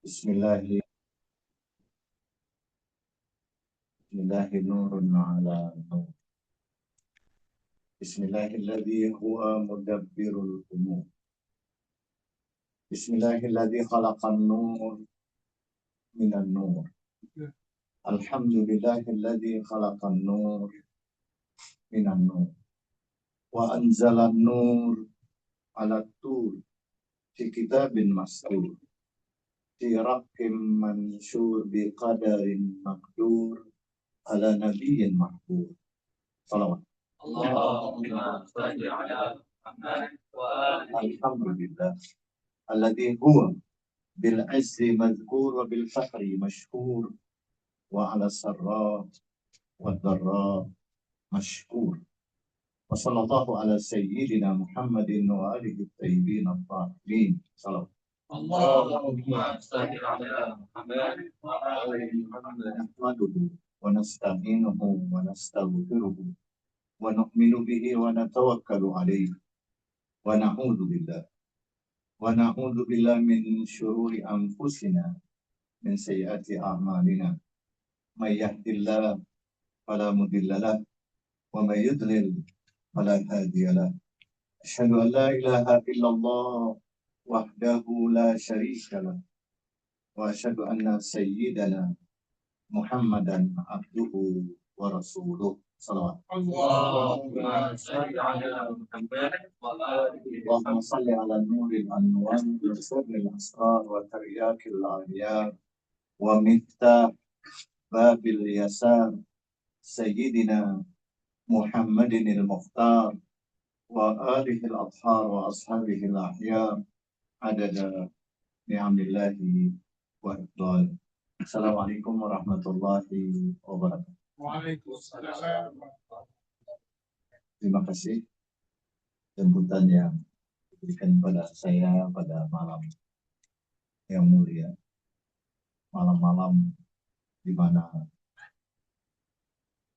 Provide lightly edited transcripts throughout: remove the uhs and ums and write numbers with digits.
Bismillahirrahmanirrahim. Nurun ala nur. Bismillahilladzi huwa mudabbirul umur. Bismillahilladzi khalaqan nur minan nur. Alhamdulillahilladzi khalaqan nur minan nur. Wa anzalan nur ala tur fi kitabin mastur. Fi raqqim mansyur bi qadarin maqdur ala nabiyyin mahbub. Salawat. Allahumma salli ala Muhammad wa ali Alhamdulillah alladhi huwa bil azzi madhkur wa bil fakhri mashkur wa ala sarra wa dharra mashkur wa sallallahu ala sayyidina Muhammadin wa alihi at-tayyibin at-tahirin. Salawat. Allahumma salli ala Muhammad wa ali Muhammad. Nahmaduhu wa nasta'inuhu wa nastaghfiruhu wa nu'minu bihi wa natawakkalu alayhi wa na'udzu billah min syururi anfusina min sayyiati a'malina may yahdihillahu fala mudilla lahu wa may yudlil fala hadiya lahu asyhadu an la ilaha illallah wahdahu la syarika lahu wa asyhadu anna sayyidana Muhammadan abduhu wa rasuluh. Salawat. Allahumma salli ala Muhammad wa ali Allahumma salli ala nuril anwar wa sirril asrar wa taryakil aliyar wa miftah babil yasar sayyidina Muhammadin al-Mukhtar wa alihi al-athhar wa ashabihi al-ahyar adada ni'amillahi wa idlal. Assalamualaikum warahmatullahi wabarakatuh. Waalaikumsalam. Terima kasih jemputan yang diberikan pada saya pada malam yang mulia, malam-malam di mana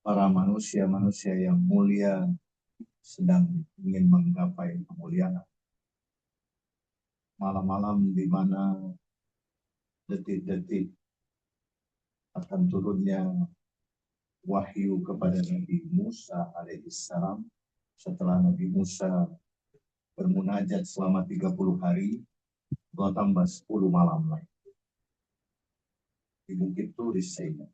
para manusia-manusia yang mulia sedang ingin menggapai kemuliaan. Malam-malam di mana detik-detik akan turunnya wahyu kepada Nabi Musa alaihissalam setelah Nabi Musa bermunajat selama 30 hari, 2 tambah 10 malam lagi di Bukit Tur Sinai.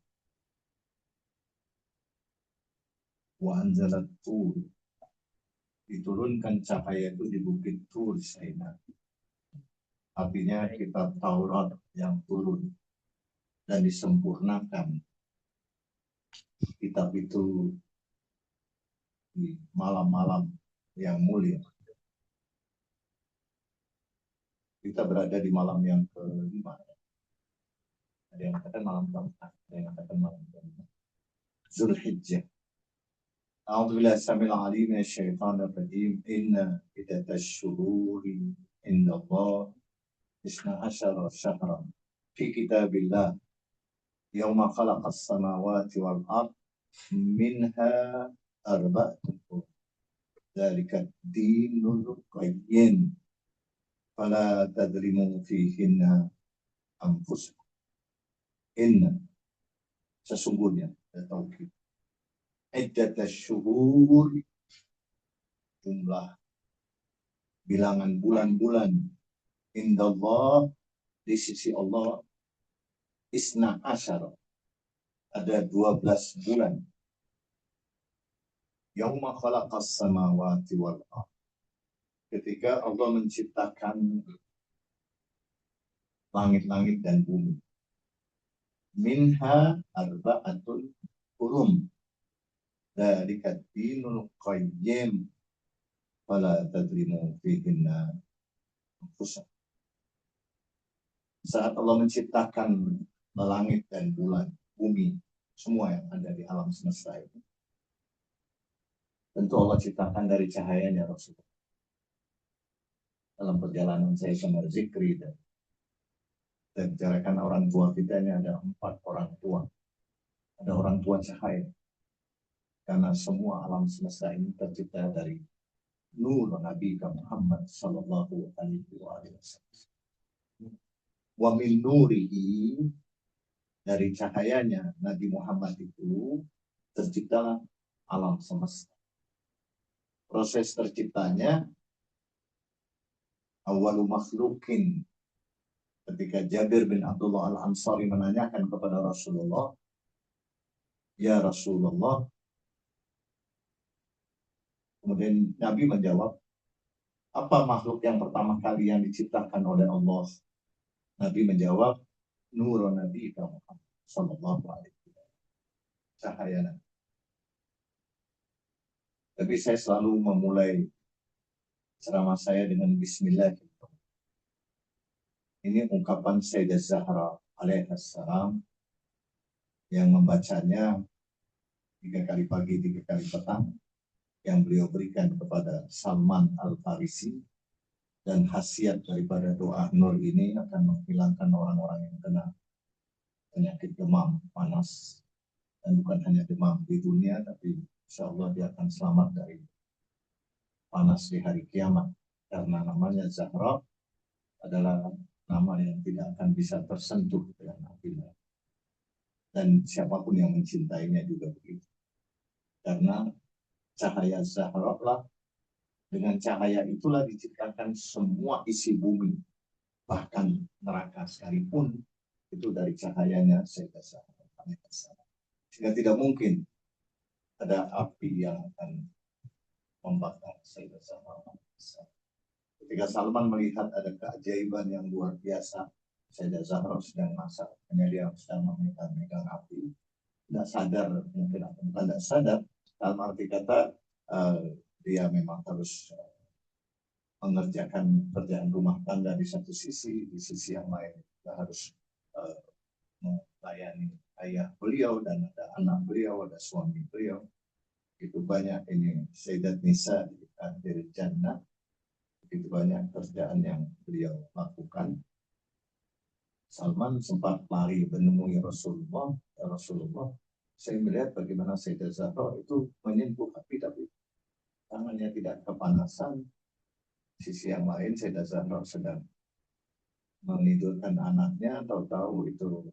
Wa anzalat tur, diturunkan cahaya itu di Bukit Tur Sinai. Artinya kitab Taurat yang turun dan disempurnakan kitab itu di malam-malam yang mulia. Kita berada di malam yang ke-5. Ada yang katakan malam keempat, ada yang katakan malam ke-5. Zulhijjah. A'udzubillahi samil alim minasyaitonir rajim. Inna iddatash syuhuri indallah 12 syahran fi kitabillah yauma khalaqas samawati wal ard minha arba'atun hurum. Dzalika dinul qayyim fala tadrimu fihinna anfusakum. Inna, sesungguhnya, tauhid. Iddatash syuhur, jumlah bilangan bulan-bulan indallah, di sisi Allah, isna asyara, ada 12 bulan. Yauma khalaqas samawati wal ard, ketika Allah menciptakan langit-langit dan bumi. Minha arba'atul hurum, dzalika dinul qayyim fala tadrimu fihinna anfusakum. Saat Allah menciptakan langit dan bulan, bumi, semua yang ada di alam semesta itu, tentu Allah ciptakan dari cahayanya Rasulullah. Dalam perjalanan saya sama zikri dan bicarakan orang tua kita, ini ada 4 orang tua. Ada orang tua cahaya. Karena semua alam semesta ini tercipta dari nur Nabi Muhammad sallallahu alaihi wasallam. Wa min nurihi, dari cahayanya Nabi Muhammad itu terciptalah alam semesta. Proses terciptanya awalu makhlukin, ketika Jabir bin Abdullah Al-Ansari menanyakan kepada Rasulullah, ya Rasulullah, kemudian Nabi menjawab, apa makhluk yang pertama kali yang diciptakan oleh Allah? Nabi menjawab, Nur Nabi Muhammad sallallahu alaihi wasallam, cahaya Nabi. Tapi saya selalu memulai ceramah saya dengan Bismillah. Ini ungkapan Sayyidah Zahra alaihissalam yang membacanya 3 kali pagi, 3 kali petang, yang beliau berikan kepada Salman Al-Farisi, dan khasiat daripada doa Nur ini akan menghilangkan orang-orang yang kena penyakit demam panas, dan bukan hanya demam di dunia, tapi insya Allah dia akan selamat dari panas di hari kiamat, karena namanya Zahra adalah nama yang tidak akan bisa tersentuh dengan apinya, dan siapapun yang mencintainya juga begitu, karena cahaya Zahra lah, dengan cahaya itulah diciptakan semua isi bumi, bahkan neraka sekalipun itu dari cahayanya Sayyidah Zahra. Sehingga tidak mungkin ada api yang akan membakar Sayyidah Zahra. Ketika Salman melihat ada keajaiban yang luar biasa, Sayyidah Zahra sedang masak, hanya dia sedang memegang api, tidak sadar, mungkin bukan tidak sadar, dalam arti kata dia memang harus mengerjakan pekerjaan rumah tangga di satu sisi, di sisi yang lain dia harus melayani ayah beliau, dan ada anak beliau, ada suami beliau. Itu banyak ini Sayyidat Nisa di akhir jannah, begitu banyak kerjaan yang beliau lakukan. Salman sempat lari menemui Rasulullah. Ya Rasulullah, saya melihat bagaimana Sayyidah Zahra itu menyentuh api, tapi tangannya tidak kepanasan. Sisi yang lain Sayyidah Zahra sedang menidurkan anaknya, tahu-tahu itu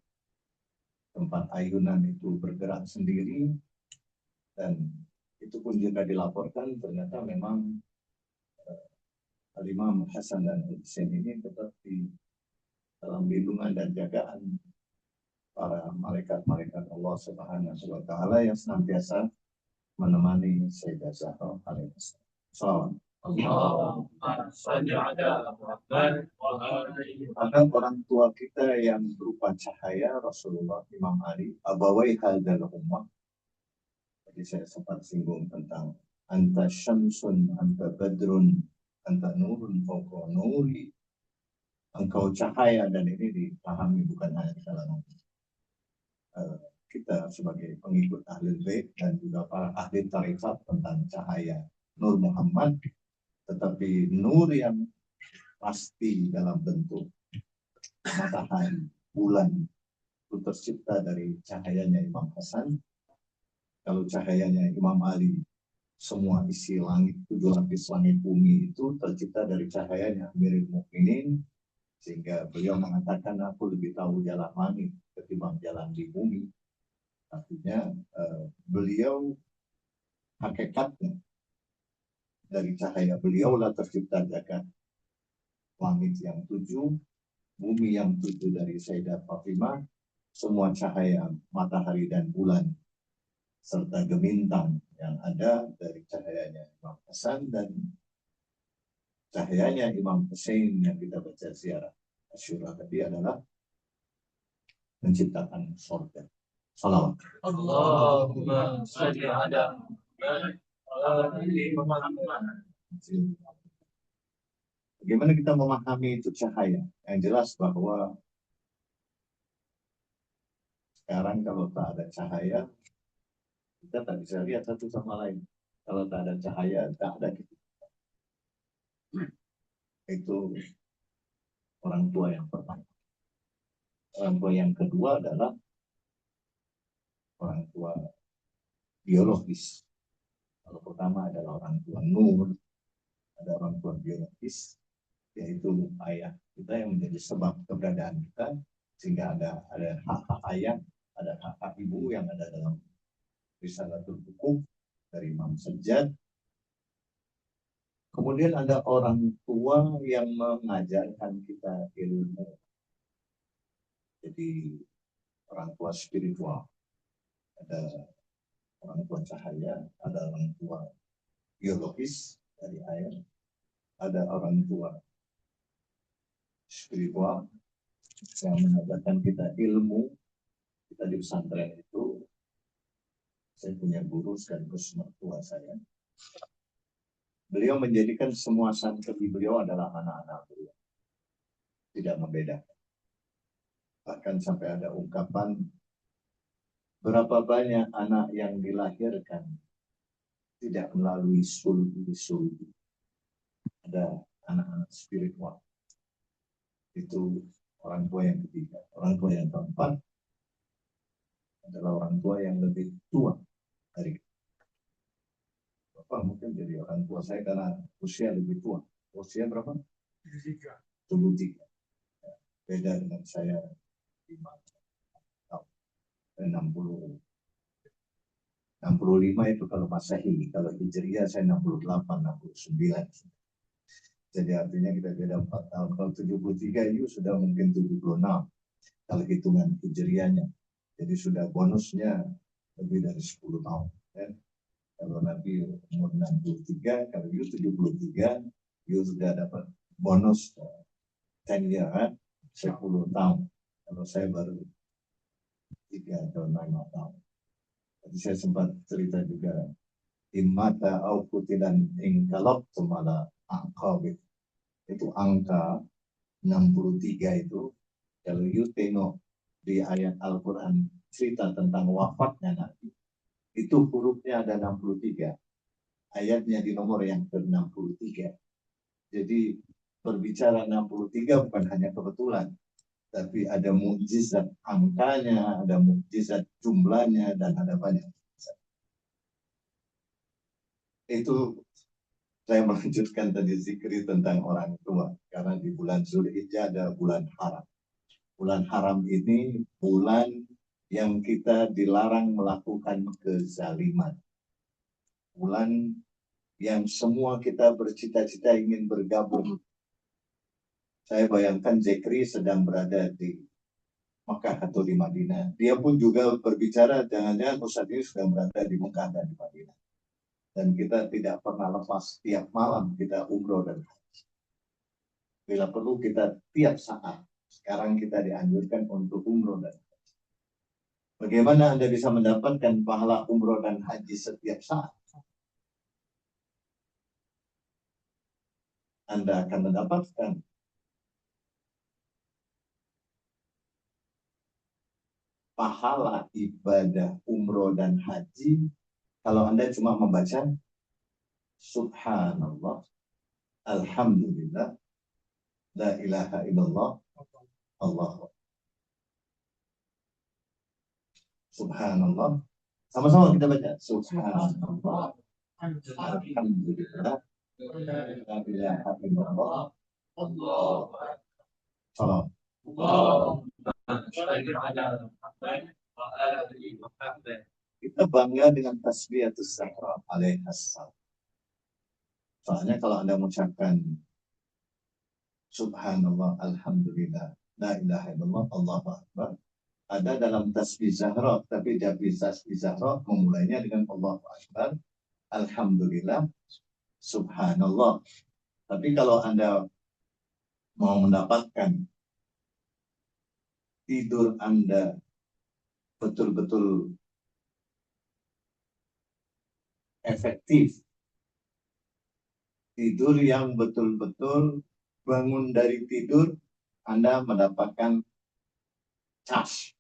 tempat ayunan itu bergerak sendiri, dan itu pun juga dilaporkan ternyata memang Al-Imam Hasan dan Husain ini tetap di dalam lindungan dan jagaan para malaikat-malaikat Allah Subhanahu wa Ta'ala yang senantiasa menemani Sayyidah Zahra alaihissalam. Salam. Ada orang tua kita yang berupa cahaya, Rasulullah, Imam Ali, abawai hadzal ummah. Jadi saya sempat singgung tentang anta syamsun, anta badrun, anta nurun fawqa nuri. Engkau cahaya, dan ini dipahami bukan hanya di kalangan kita sebagai pengikut ahli bait dan juga para ahli tarekat tentang cahaya Nur Muhammad, tetapi nur yang pasti dalam bentuk matahari, bulan, itu tercipta dari cahayanya Imam Hasan. Kalau cahayanya Imam Ali, semua isi langit, 7 lapis langit bumi itu tercipta dari cahayanya Amirul Mukminin, sehingga beliau mengatakan, aku lebih tahu jalan langit ketimbang jalan di bumi. Artinya beliau hakikatnya dari cahaya beliau lah tercipta jagat, langit yang 7, bumi yang 7 dari Sayyidah Fatimah, semua cahaya matahari dan bulan serta gemintang yang ada dari cahayanya Imam Hasan dan cahayanya Imam Hussein yang kita baca ziarah Asyura tadi adalah menciptakan surga. Salawat. Allahumma shalli ala Muhammad. Bagaimana kita memahami itu cahaya? Yang jelas bahwa sekarang kalau tak ada cahaya, kita tak bisa lihat satu sama lain. Kalau tak ada cahaya, tak ada kita. Itu orang tua yang pertama. Orang tua yang kedua adalah orang tua biologis. Kalau pertama adalah orang tua nur, ada orang tua biologis. yaitu ayah kita yang menjadi sebab keberadaan kita, sehingga ada hak-hak ayah, ada hak-hak ibu yang ada dalam Risalatul Huquq dari Imam Sajjad. Kemudian ada orang tua yang mengajarkan kita ilmu. Jadi orang tua spiritual. Ada orang tua cahaya, ada orang tua biologis dari air, ada orang tua spiritual yang mengajarkan kita ilmu. Kita di pesantren itu, saya punya guru sekaligus mertua saya. Beliau menjadikan semua santri beliau adalah anak-anak beliau. Tidak membedakan. Bahkan sampai ada ungkapan, berapa banyak anak yang dilahirkan tidak melalui sulbi. Ada anak-anak spiritual. Itu orang tua yang ketiga. Orang tua yang keempat adalah orang tua yang lebih tua dari kita. Bapak mungkin jadi orang tua saya karena usia lebih tua. Usia berapa? 73. Beda dengan saya 5 tahun. 65 itu kalau Masehi, kalau Hijriah saya 68, 69. Jadi artinya kita beda 4 tahun. Kalau 73 itu sudah mungkin 76 kalau hitungan Hijriahnya. Jadi sudah bonusnya lebih dari 10 tahun. Ya. Kalau Nabi umur 63, kalau you 73, you sudah dapat bonus 10 year, 10 tahun. Kalau saya baru 3 atau 5 tahun. Jadi saya sempat cerita juga, imata au kutilan ingkalok semala angkawit. Itu angka 63 itu, kalau you tengok di ayat Al-Quran cerita tentang wafatnya Nabi, itu hurufnya ada 63. Ayatnya di nomor yang ke-63. Jadi berbicara 63 bukan hanya kebetulan, tapi ada mukjizat angkanya, ada mukjizat jumlahnya, dan ada banyak. Itu saya melanjutkan tadi zikri tentang orang tua, karena di bulan Zulhijjah ada bulan haram. Bulan haram ini bulan yang kita dilarang melakukan kezaliman. Bulan yang semua kita bercita-cita ingin bergabung. Saya bayangkan Zekri sedang berada di Mekah atau di Madinah. Dia pun juga berbicara, jangan-jangan Ustaz ini sudah berada di Mekah dan di Madinah. Dan kita tidak pernah lepas, tiap malam kita umroh dan haji. Bila perlu kita tiap saat. Sekarang kita dianjurkan untuk umroh dan haji. Bagaimana Anda bisa mendapatkan pahala umroh dan haji setiap saat? Anda akan mendapatkan pahala ibadah umroh dan haji kalau Anda cuma membaca Subhanallah, Alhamdulillah, La ilaha illallah, Allah. Subhanallah. Sama-sama kita baca. Subhanallah, Alhamdulillah, La ilaha illallah, Allah. Salam. Kita bangga dengan tasbihatus Zahra alaihassalam. Soalnya kalau Anda mengucapkan Subhanallah, Alhamdulillah, La ilaha illallah, Allahu Akbar, ada dalam tasbih Zahra, tapi dari tasbih Zahra memulainya dengan Allahu Akbar, Alhamdulillah, Subhanallah. Tapi kalau Anda mau mendapatkan tidur Anda betul-betul efektif, tidur yang betul-betul bangun dari tidur, Anda mendapatkan cas.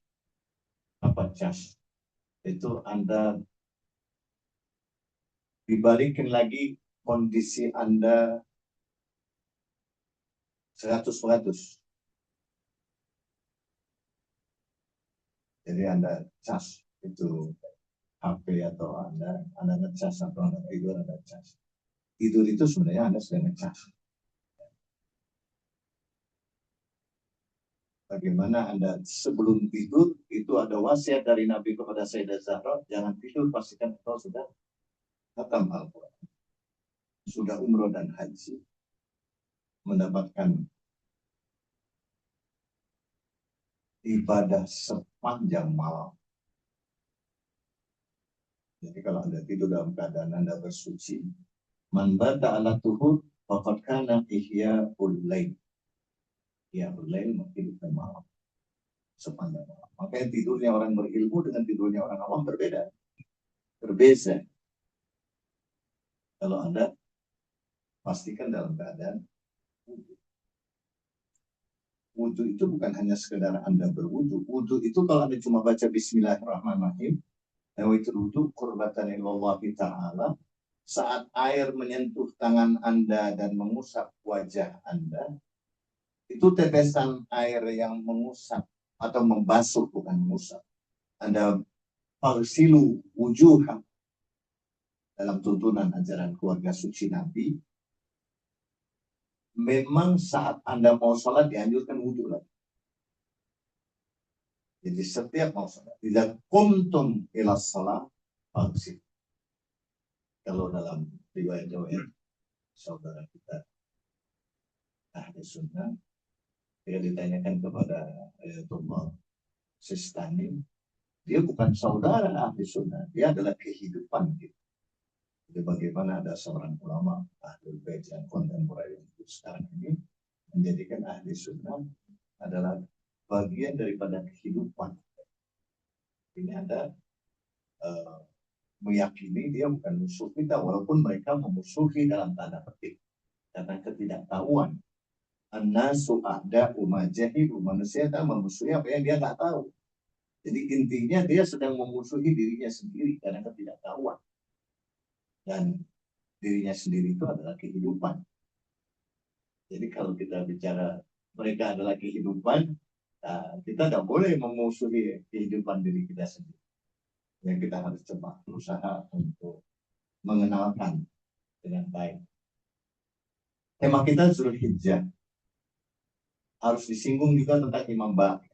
Apa cas? Itu Anda dibalikin lagi kondisi Anda 100%. Jadi Anda cas itu HP atau Anda ngecas atau Anda tidur Anda cas. Tidur itu sebenarnya Anda sedang ngecas. Bagaimana Anda sebelum tidur, itu ada wasiat dari Nabi kepada Sayyidah Zahra, jangan tidur, pastikan engkau sudah khatam Al-Quran, sudah umroh dan haji, mendapatkan ibadah sepanjang malam. Jadi kalau Anda tidur dalam keadaan Anda bersuci, man bata ala tuhur, faqad kana ihya'ul lail. Ihya'ul lail menghidupkan malam. Sepanjang malam. Makanya tidurnya orang berilmu dengan tidurnya orang awam berbeda. Berbeza. Kalau Anda pastikan dalam keadaan wudhu. Wudhu itu bukan hanya sekedar Anda berwudhu. Wudhu itu kalau Anda cuma baca Bismillahirrahmanirrahim, nawaitul wudhu qurbatan lillahi ta'ala, saat air menyentuh tangan Anda dan mengusap wajah Anda, itu tetesan air yang mengusap atau membasuh, bukan mengusap. Anda falsilu wujuhah dalam tuntunan ajaran keluarga suci Nabi. Memang saat Anda mau sholat dianjurkan wudhu lagi. Jadi setiap mau sholat, tidak kuntum ila sholat falsil. Kalau dalam riwayat-riwayat saudara kita ahli sunnah, dia ditanyakan kepada Ayatullah Sistani, dia bukan saudara ahli sunnah, dia adalah kehidupan kita. Jadi bagaimana ada seorang ulama ahli bait yang kontemporer sekarang ini menjadikan ahli sunnah adalah bagian daripada kehidupan. Ini ada meyakini dia bukan musuh kita, walaupun mereka memusuhi dalam tanda petik karena ketidaktahuan. An-nasu a'da'u ma jahilu, manusia tak memusuhi apa yang dia tak tahu. Jadi intinya dia sedang memusuhi dirinya sendiri karena ketidaktahuan. Dan dirinya sendiri itu adalah kehidupan. Jadi kalau kita bicara mereka adalah kehidupan, kita tidak boleh memusuhi kehidupan diri kita sendiri. Yang kita harus coba berusaha untuk mengenalkan dengan baik. Tema kita Zulhijjah. Harus disinggung juga tentang Imam Bakir.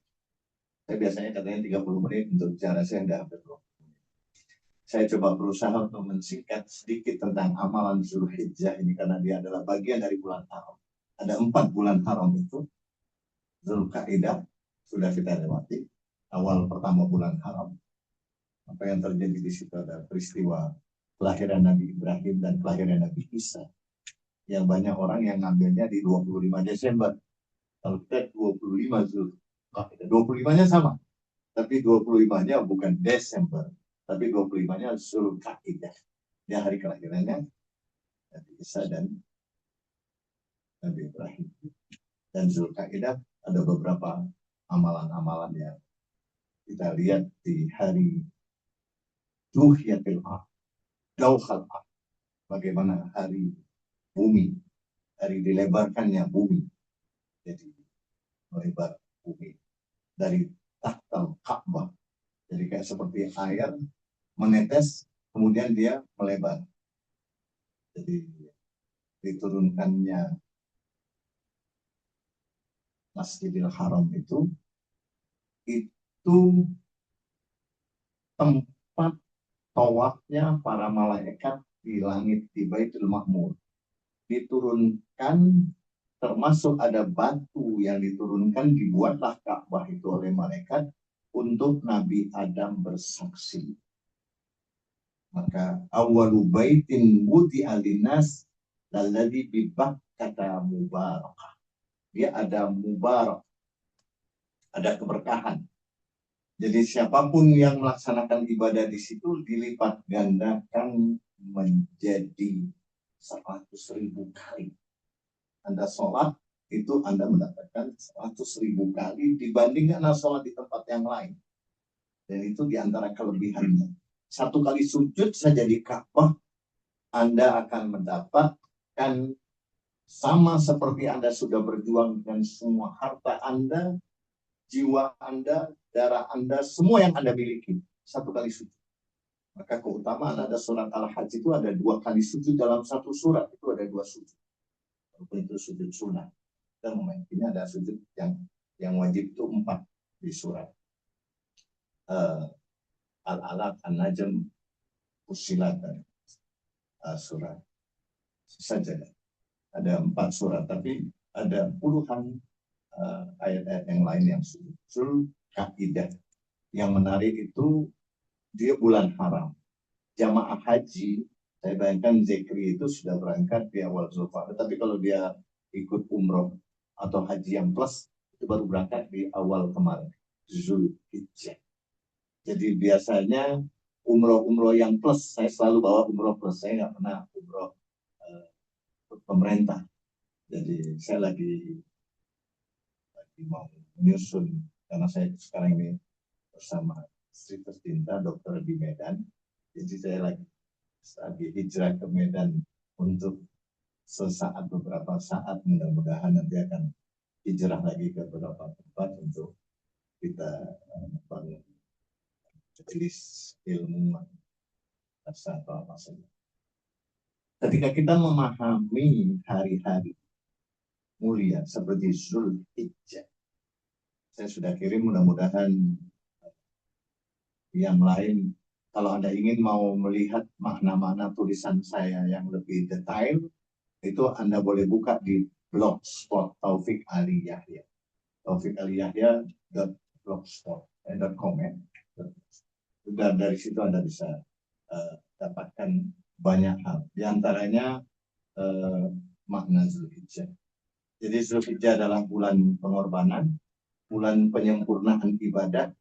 Saya biasanya katanya 30 menit untuk bicara, saya tidak hampir 20 menit. Saya coba berusaha untuk mensingkat sedikit tentang amalan Zulhijjah ini karena dia adalah bagian dari bulan haram. Ada 4 bulan haram itu. Zulkaidah sudah kita lewati. Awal pertama bulan haram. Apa yang terjadi di situ ada peristiwa kelahiran Nabi Ibrahim dan kelahiran Nabi Isa. Yang banyak orang yang ngambilnya di 25 Desember. Kalau kita 25 Zulkaidah, 25-nya sama. Tapi 25-nya bukan Desember. Tapi 25-nya Zulkaidah. Dia hari kelahirannya Nabi Isa dan Nabi Ibrahim. Dan Zulkaidah ada beberapa amalan-amalan yang kita lihat di hari Duhyatil Ard, Dauhal Ard. Bagaimana hari bumi, hari dilebarkannya bumi. Jadi melebar bumi dari tahtal Ka'bah. Jadi kayak seperti air menetes, kemudian dia melebar. Jadi diturunkannya Masjidil Haram itu tempat tawafnya para malaikat di langit di Baitul Ma'mur. Diturunkan, termasuk ada batu yang diturunkan, dibuatlah Ka'bah itu oleh malaikat untuk Nabi Adam bersaksi. Maka awalu baitin wudi'a linnas lalladzi bi Bakkata mubarakah. Dia ada mubarak, ada keberkahan. Jadi siapapun yang melaksanakan ibadah di situ dilipat gandakan menjadi 100.000 kali. Anda sholat itu Anda mendapatkan 100.000 kali dibandingkan Anda sholat di tempat yang lain. Dan itu diantara kelebihannya. 1 kali sujud saja di Ka'bah, Anda akan mendapatkan sama seperti Anda sudah berjuang dengan semua harta Anda, jiwa Anda, darah Anda, semua yang Anda miliki. 1 kali sujud. Maka keutamaan ada surat Al-Hajj itu ada 2 kali sujud dalam 1 surat. Itu ada 2 sujud. Walaupun itu sujud sunnah. Dan ini ada sujud yang Yang wajib itu 4 di surat. Al-Alaq, An-Najm, Fussilat, dan surat. Saja ada 4 surat, tapi ada puluhan ayat-ayat yang lain yang susul kaidah. Yang menarik itu dia bulan haram. Jamaah haji, saya bayangkan Zikri itu sudah berangkat di awal Zulfar. Tapi kalau dia ikut umroh atau haji yang plus, itu baru berangkat di awal kemarin, Zulhijjah. Jadi biasanya umroh-umroh yang plus, saya selalu bawa umroh plus, saya nggak pernah umroh pemerintah. Jadi saya lagi mau menyusun, karena saya sekarang ini bersama istri tercinta dokter di Medan. Jadi saya lagi hijrah ke Medan untuk sesaat, beberapa saat, mudah-mudahan nanti akan hijrah lagi ke beberapa tempat untuk kita membangun majelis ilmu atau apa saja. Ketika kita memahami hari-hari mulia seperti Zulhijjah, saya sudah kirim, mudah-mudahan yang lain, kalau Anda ingin mau melihat makna-makna tulisan saya yang lebih detail, itu Anda boleh buka di blogspot Taufik Ali Yahya. taufikaliyahya.blogspot.com ya. Dan dari situ Anda bisa dapatkan banyak hal. Di antaranya makna Zulhijjah. Jadi Zulhijjah adalah bulan pengorbanan, bulan penyempurnaan ibadah,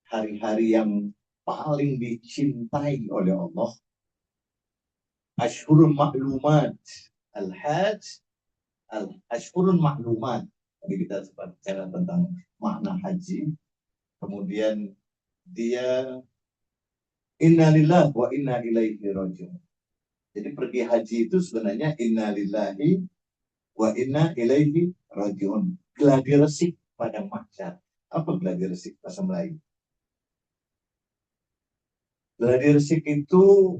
hari-hari yang paling dicintai oleh Allah. Ashhurun ma'lumat, al-hajj, ashhurun ma'lumat. Tadi kita sempat bicara tentang makna haji. Kemudian dia innalillahi wa inna ilaihi raji'un. Jadi pergi haji itu sebenarnya innalillahi wa inna ilaihi raji'un. Gladi resik pada mahsyar. Apa gladi resik bahasa Melayu? Gladi resik itu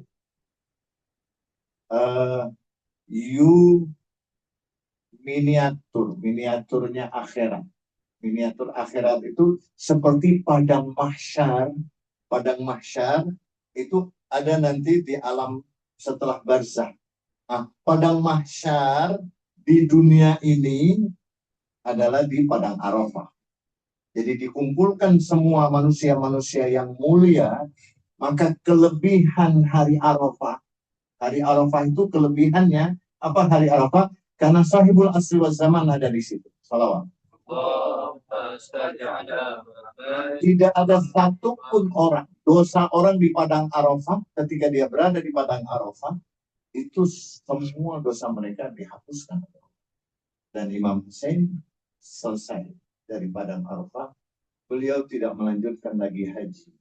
miniaturnya akhirat. Miniatur akhirat itu seperti padang mahsyar. Padang mahsyar itu ada nanti di alam setelah barzakh. Nah, padang mahsyar di dunia ini adalah di padang Arafah. Jadi dikumpulkan semua manusia-manusia yang mulia, maka kelebihan hari Arafah. Hari Arafah itu kelebihannya apa hari Arafah? Karena sahibul asri wa zaman ada di situ. Salawat. Tidak ada satupun orang, dosa orang di padang Arafah, ketika dia berada di padang Arafah, itu semua dosa mereka dihapuskan. Dan Imam Hussein selesai dari padang Arafah, beliau tidak melanjutkan lagi haji.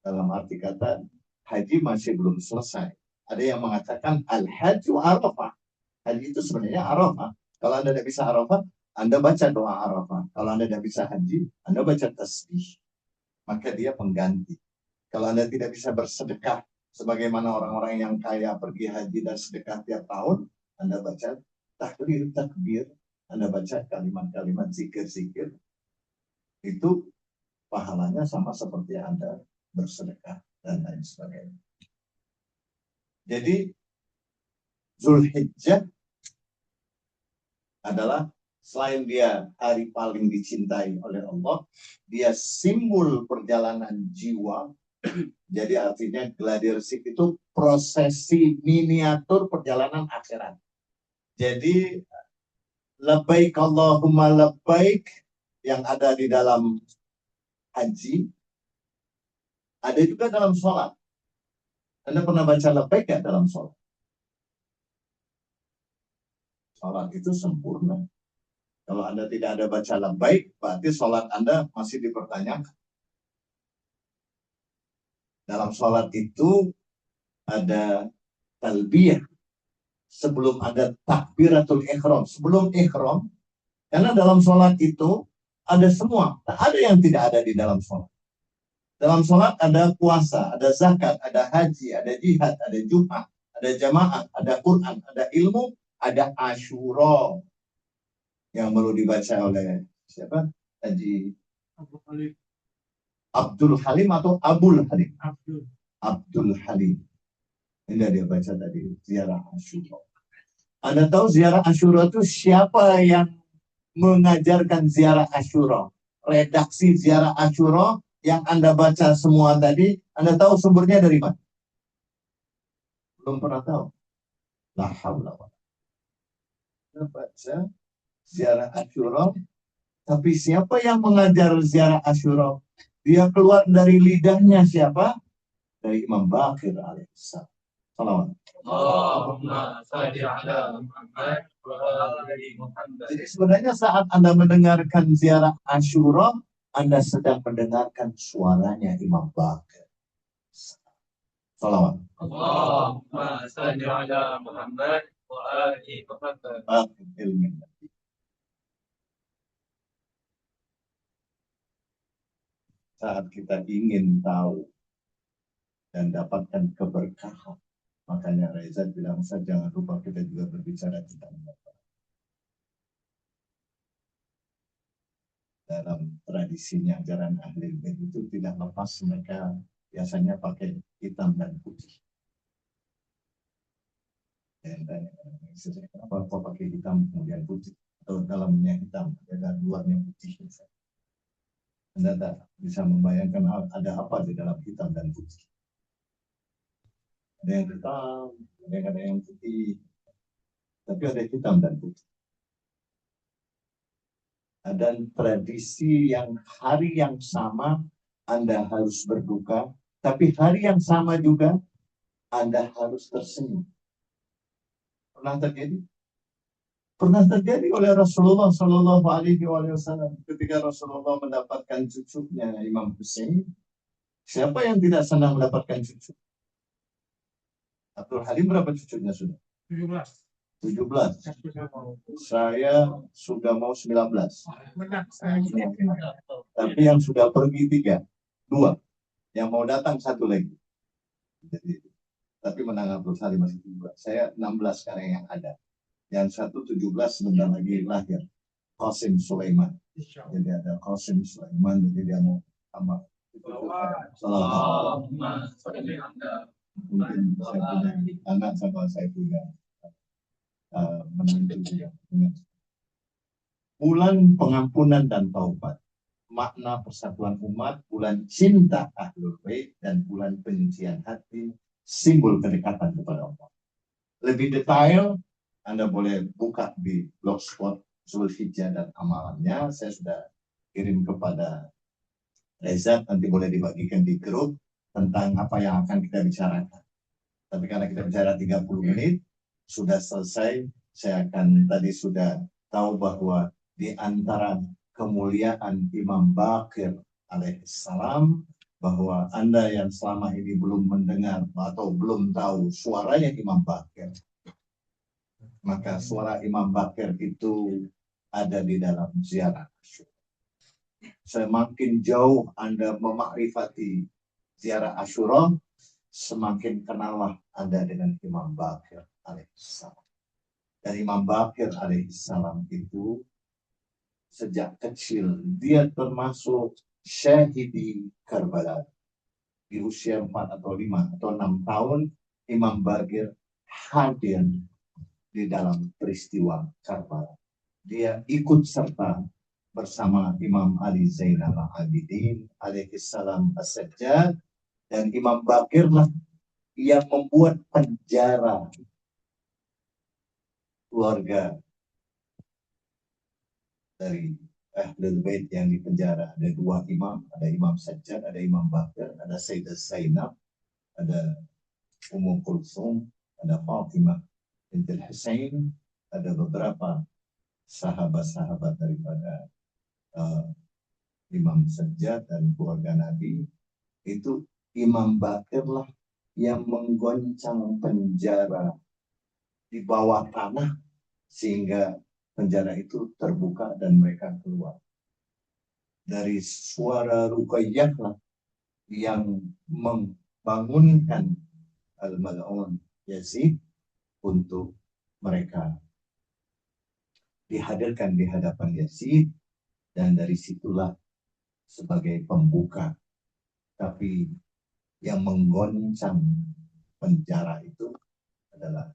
Dalam arti kata, haji masih belum selesai. Ada yang mengatakan al-hajju Arafah. Haji itu sebenarnya Arafah. Kalau Anda tidak bisa Arafah, Anda baca doa Arafah. Kalau Anda tidak bisa haji, Anda baca tasbih. Maka dia pengganti. Kalau Anda tidak bisa bersedekah, sebagaimana orang-orang yang kaya pergi haji dan sedekah tiap tahun, Anda baca takbir, Anda baca kalimat-kalimat zikir-zikir. Itu pahalanya sama seperti Anda bersedekah dan lain sebagainya. Jadi Zulhijjah adalah selain dia hari paling dicintai oleh Allah, dia simbol perjalanan jiwa. Jadi artinya gladi resik itu prosesi miniatur perjalanan akhirat. Jadi labbaik Allahumma labbaik yang ada di dalam haji ada juga dalam sholat. Anda pernah baca labbaik ya dalam sholat? Sholat itu sempurna. Kalau Anda tidak ada baca labbaik, berarti sholat Anda masih dipertanyakan. Dalam sholat itu ada talbiyah. Sebelum ada takbiratul ihram. Sebelum ihram, karena dalam sholat itu ada semua. Tak ada yang tidak ada di dalam sholat. Dalam sholat ada puasa, ada zakat, ada haji, ada jihad, ada Jumat, ada jamaah, ada Quran, ada ilmu, ada Asyura. yang perlu dibaca oleh siapa? Haji Abdul Halim atau Abul Halim? Abdul Halim. Ini dia baca tadi, ziarah Asyura. Anda tahu ziarah Asyura itu siapa yang mengajarkan ziarah Asyura? Redaksi ziarah Asyura yang Anda baca semua tadi, Anda tahu sumbernya dari mana? Belum pernah tahu. La haula wa la baca ziarah Asyura, tapi siapa yang mengajar ziarah Asyura? Dia keluar dari lidahnya siapa? Dari Imam Baqir alaihissalam. Salawat. Allahumma salli ala Muhammad wa ali Muhammad. Jadi sebenarnya saat Anda mendengarkan ziarah Asyura, Anda sedang mendengarkan suaranya Imam Baqir. Salawat. Allahumma salli ala Muhammad wa ali Muhammad. Saat kita ingin tahu dan dapatkan keberkahan, makanya Reza bilang, jangan lupa kita juga berbicara tentang Bapak. Dalam tradisinya ajaran ahli bait itu tidak lepas, mereka biasanya pakai hitam dan putih. Dan kenapa kok pakai hitam kemudian putih? Atau dalamnya hitam, dan luarnya putih. Anda tak bisa membayangkan ada apa di dalam hitam dan putih. Ada yang hitam, ada yang putih, tapi ada hitam dan putih. Dan tradisi yang hari yang sama Anda harus berduka, tapi hari yang sama juga Anda harus tersenyum. Pernah terjadi? Pernah terjadi oleh Rasulullah Shallallahu Alaihi Wasallam ketika Rasulullah mendapatkan cucunya Imam Hussein. Siapa yang tidak senang mendapatkan cucu? Abdul Halim berapa cucunya sudah? 17. Saya sudah mau 19. Tapi yang sudah pergi 3, 2. Yang mau datang 1 lagi. Jadi, tapi menang Abdul Halim masih 2. Saya 16 sekarang yang ada. Yang 1 17 sebentar lagi lahir. Qasim Sulaiman. Jadi ada Qasim Sulaiman, jadi dia mau tambah. Mungkin saya punya anak sama saya punya menantu juga. Bulan pengampunan dan taubat, makna persatuan umat, bulan cinta Ahlul Bait, dan bulan penyucian hati, simbol kedekatan kepada Allah. Lebih detail Anda boleh buka di blogspot Zulhijjah dan amalannya. Saya sudah kirim kepada Reza, nanti boleh dibagikan di grup tentang apa yang akan kita bicarakan. Tapi karena kita bicara 30 menit, sudah selesai. Saya akan tadi sudah tahu bahwa di antara kemuliaan Imam Baqir alaihissalam, bahwa Anda yang selama ini belum mendengar atau belum tahu suaranya Imam Baqir, maka suara Imam Baqir itu ada di dalam ziarah Asyura. Semakin jauh Anda memakrifati ziarah Asyura, semakin kenallah Anda dengan Imam Baqir alaihissalam. Dan Imam Baqir alaihissalam itu sejak kecil dia termasuk syahidi Karbala. Di usia 4 atau 5 atau 6 tahun Imam Baqir hadir di dalam peristiwa Karbala. Dia ikut serta bersama Imam Ali Zainal Abidin alaihissalam as-Sajjad, dan Imam Baqir lah yang membuat penjara keluarga dari Ahlul Bait yang dipenjara. Ada 2 imam, ada Imam Sajjad, ada Imam Baqir, ada Sayyidah Zainab, ada Ummu Kulsum, ada Fatimah bintul Husain, ada beberapa sahabat-sahabat daripada Imam Sajjad dan keluarga Nabi. Itu Imam Baqir lah yang menggoncang penjara di bawah tanah sehingga penjara itu terbuka dan mereka keluar. Dari suara Ruqayyah lah yang membangunkan Al-Mal'un Yazid untuk mereka dihadirkan di hadapan Yazid, dan dari situlah sebagai pembuka. Tapi yang menggoncang penjara itu adalah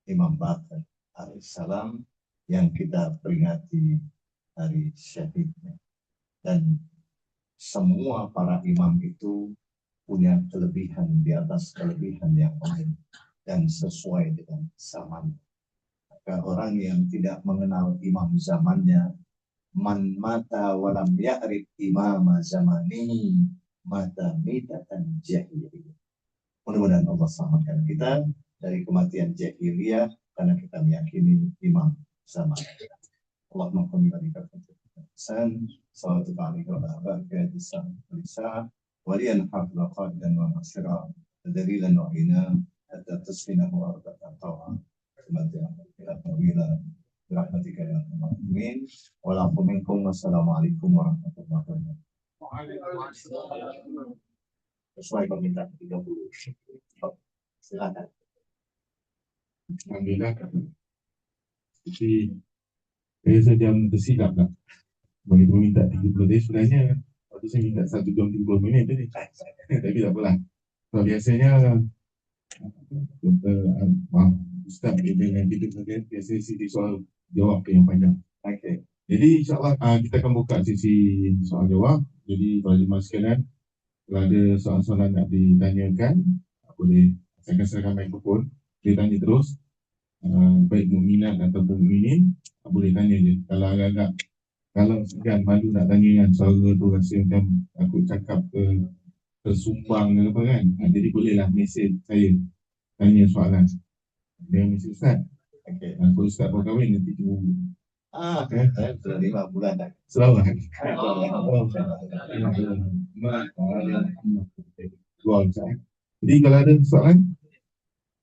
Imam Bakar alaihissalam yang kita peringati hari syahidnya. Dan semua para imam itu punya kelebihan di atas kelebihan yang lain dan sesuai dengan zaman. Maka orang yang tidak mengenal imam zamannya, man mata walam ya'rif imam zamani mata mitatan jahiliyah. Mudah-mudahan Allah selamatkan kita dari kematian jahiliyah karena kita meyakini imam zaman. Allahumma qul lana hasan salatu alaihi wa barakatuh bisa waliyan hafla qaidan wa nasira dalilan wa ina hatta tasfinahu wa arbatan tawa kematian bila rahmatika ya amin. Wassalamualaikum warahmatullahi wabarakatuh. Sesuai permintaan 30. Silakan. Alhamdulillah. Jadi saya sedang tersilap lah. Boleh minta 30 menit sebenarnya. Waktu saya minta 1 jam 30 minit tadi. Tapi tak apalah. So, biasanya maaf, Ustaz dengan kita saja biasanya sisi soal jawab yang panjang. Okay. Jadi insyaAllah kita akan buka sisi soal jawab. Jadi para jemaah sekalian, kalau ada soalan-soalan nak ditanyakan, boleh saya akan serahkan mikrofon. Boleh tanya terus. Baik mukminat ataupun mukminin, boleh tanya je. Kalau agak-agak, kalau segan malu nak tanya kan, suara tu rasa macam takut cakap tersumbang ke apa kan, jadi bolehlah mesej saya tanya soalan dengan mesej Ustaz. Okay. Kalau Ustaz baru kahwin nanti tu saya sudah 5 bulan dah. selamat. Jadi kalau ada soalan,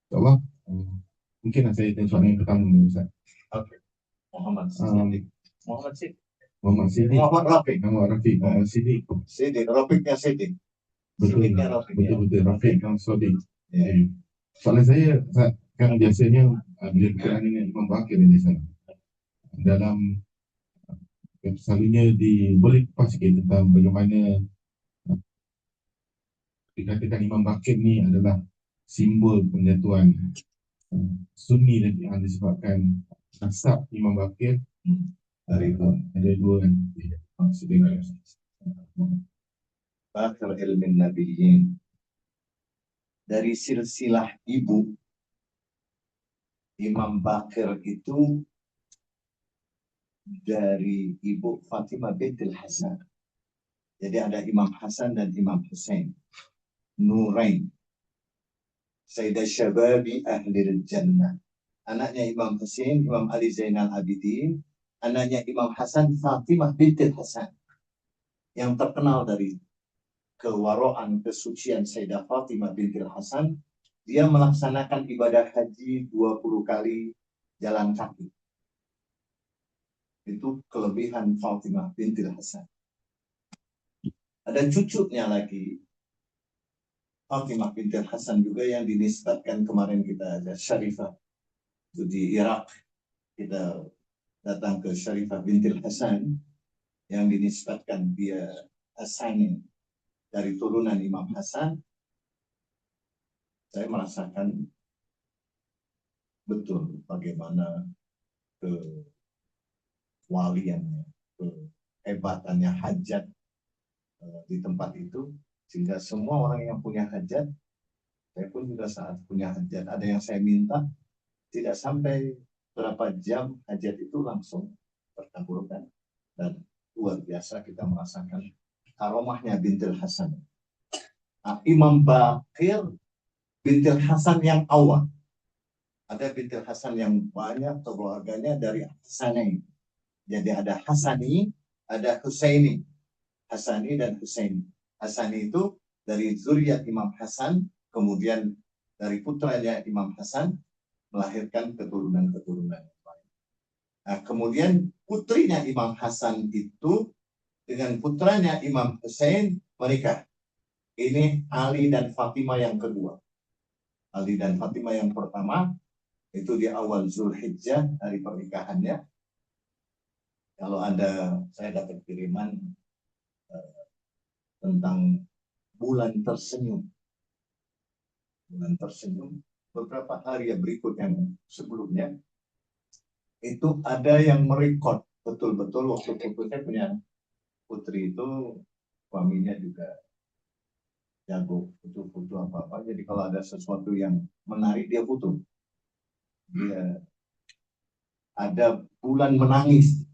insyaAllah mungkin saya tanya soalan yang pertama Ustaz. Okay. Muhammad Siddiq. Muhammad Siddiq. Muhammad Siddiq. Muhammad Rafiq. Muhammad Rafiq. Muhammad Siddiq. Siddiq. Rafiqnya Siddiq. Betul. Siddiqnya Rafiq. Betul. Rafiq yang Siddiq. Ya. Soalan saya kan biasanya bila berkenaan dengan Imam Bakir ini sana. Dalam selalunya boleh kupas sikit tentang bagaimana dikatakan Imam Bakir ni adalah simbol penyatuan Sunni dan yang disebabkan nasab Imam Bakir dari ada dua kan maksudnya Bakir ilmin nabiyyin. Dari silsilah ibu Imam Bakir itu dari ibu Fatimah bintil Hasan. Jadi ada Imam Hasan dan Imam Husain. Nurain. Sayyidah Syababi Ahlil Jannah. Anaknya Imam Husain, Imam Ali Zainal Abidin. Anaknya Imam Hasan, Fatimah bintil Hasan. Yang terkenal dari kewaraan kesucian Sayyidah Fatimah bintil Hasan, dia melaksanakan ibadah haji 20 kali jalan kaki. Itu kelebihan Fatimah bintil Hasan. Ada cucunya lagi, Fatimah bintil Hasan juga yang dinisbatkan kemarin kita ada Syarifah. Itu di Irak. Kita datang ke Syarifah bintil Hasan yang dinisbatkan dia Hasani dari turunan Imam Hasan. Saya merasakan betul bagaimana kewaliannya, kehebatannya hajat di tempat itu, sehingga semua orang yang punya hajat, saya pun juga saat punya hajat, ada yang saya minta, tidak sampai berapa jam hajat itu langsung terkabulkan. Dan luar biasa kita merasakan karomahnya bintil Hasan. Nah, Imam Bakir bintil Hasan yang awal. Ada bintil Hasan yang banyak keluarganya dari Hasani. Jadi ada Hasani, ada Husaini. Hasani dan Husaini. Hasani itu dari zuriat Imam Hasan, kemudian dari putranya Imam Hasan melahirkan keturunan-keturunan yang lain. Nah, kemudian putrinya Imam Hasan itu dengan putranya Imam Husain menikah. Ini Ali dan Fatimah yang kedua. Ali dan Fatimah yang pertama itu di awal Zulhijjah hari pernikahannya. Kalau saya dapat kiriman tentang bulan tersenyum. Bulan tersenyum, beberapa hari yang berikut yang sebelumnya, itu ada yang merekod betul-betul waktu fotonya punya putri itu, suaminya juga jago foto-foto apa-apa. Jadi kalau ada sesuatu yang menarik, dia foto. Dia ada bulan menangis,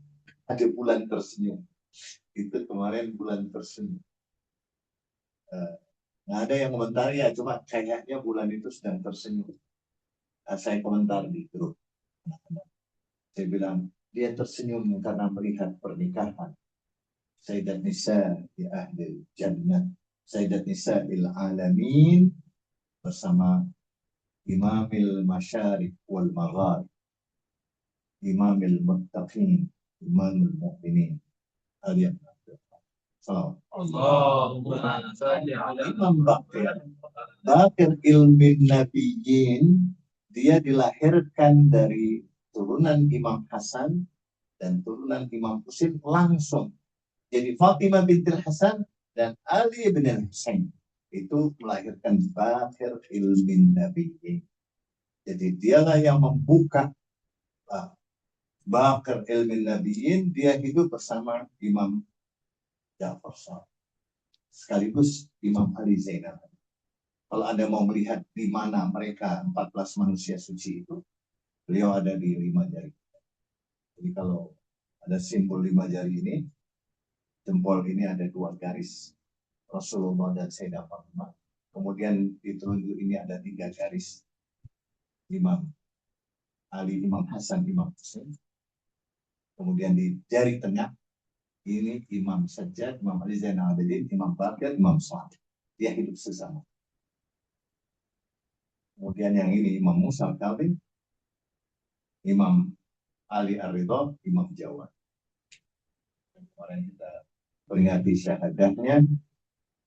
ada bulan tersenyum. Itu kemarin bulan tersenyum. Nggak ada yang komentar ya, cuma kayaknya bulan itu sedang tersenyum. Saya komentar di grup. Saya bilang, dia tersenyum karena melihat pernikahan Sayyidat Nisa di Ahli Jannah, Sayyidat Nisa il Alamin bersama Imamil Masyariq wal Magharib, Imamil Muttaqin, Imamul Mu'minin. Kalian salam. Allahumma salli ala Imam Bakir ilmin nabiyyin, dia dilahirkan dari turunan Imam Hasan dan turunan Imam Husain langsung. Jadi Fatimah bintil Hasan dan Ali bin Husain itu melahirkan Bakir ilmin nabiyyin. Jadi dialah yang membuka Bakir ilmin nabiyyin. Dia hidup bersama Imam Ja'far Shadiq sekaligus Imam Ali Zainal. Kalau Anda mau melihat di mana mereka 14 manusia suci itu, beliau ada di 5 jari. Jadi kalau ada simbol 5 jari ini, jempol ini ada 2 garis Rasulullah dan Sayyidah Fatimah. Kemudian di telunjuk ini ada 3 garis Imam Ali, Imam Hasan, Imam Husain. Kemudian di jari tengah ini Imam Sajjad, Imam Ali Zainal Abidin, Imam Bakir, Imam Shadiq. Dia hidup sesama. Kemudian yang ini Imam Musa Al-Kadzim, Imam Ali Ar-Ridha, Imam Jawad. Kemarin kita peringati syahadahnya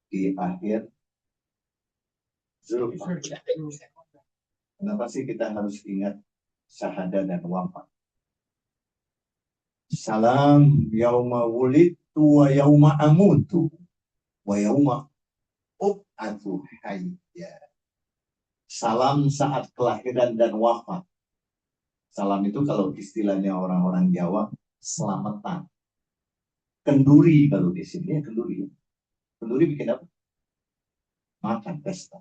di akhir Zulhijjah. Kenapa sih kita harus ingat syahadah dan wafat? Salam yauma wulidtu wa yauma amutu wa yauma ub'atsu hayya. Salam saat kelahiran dan wafat. Salam itu kalau istilahnya orang-orang Jawa, selamatan. Kenduri kalau di sini ya kenduri. Kenduri bikin apa? Makan, pesta.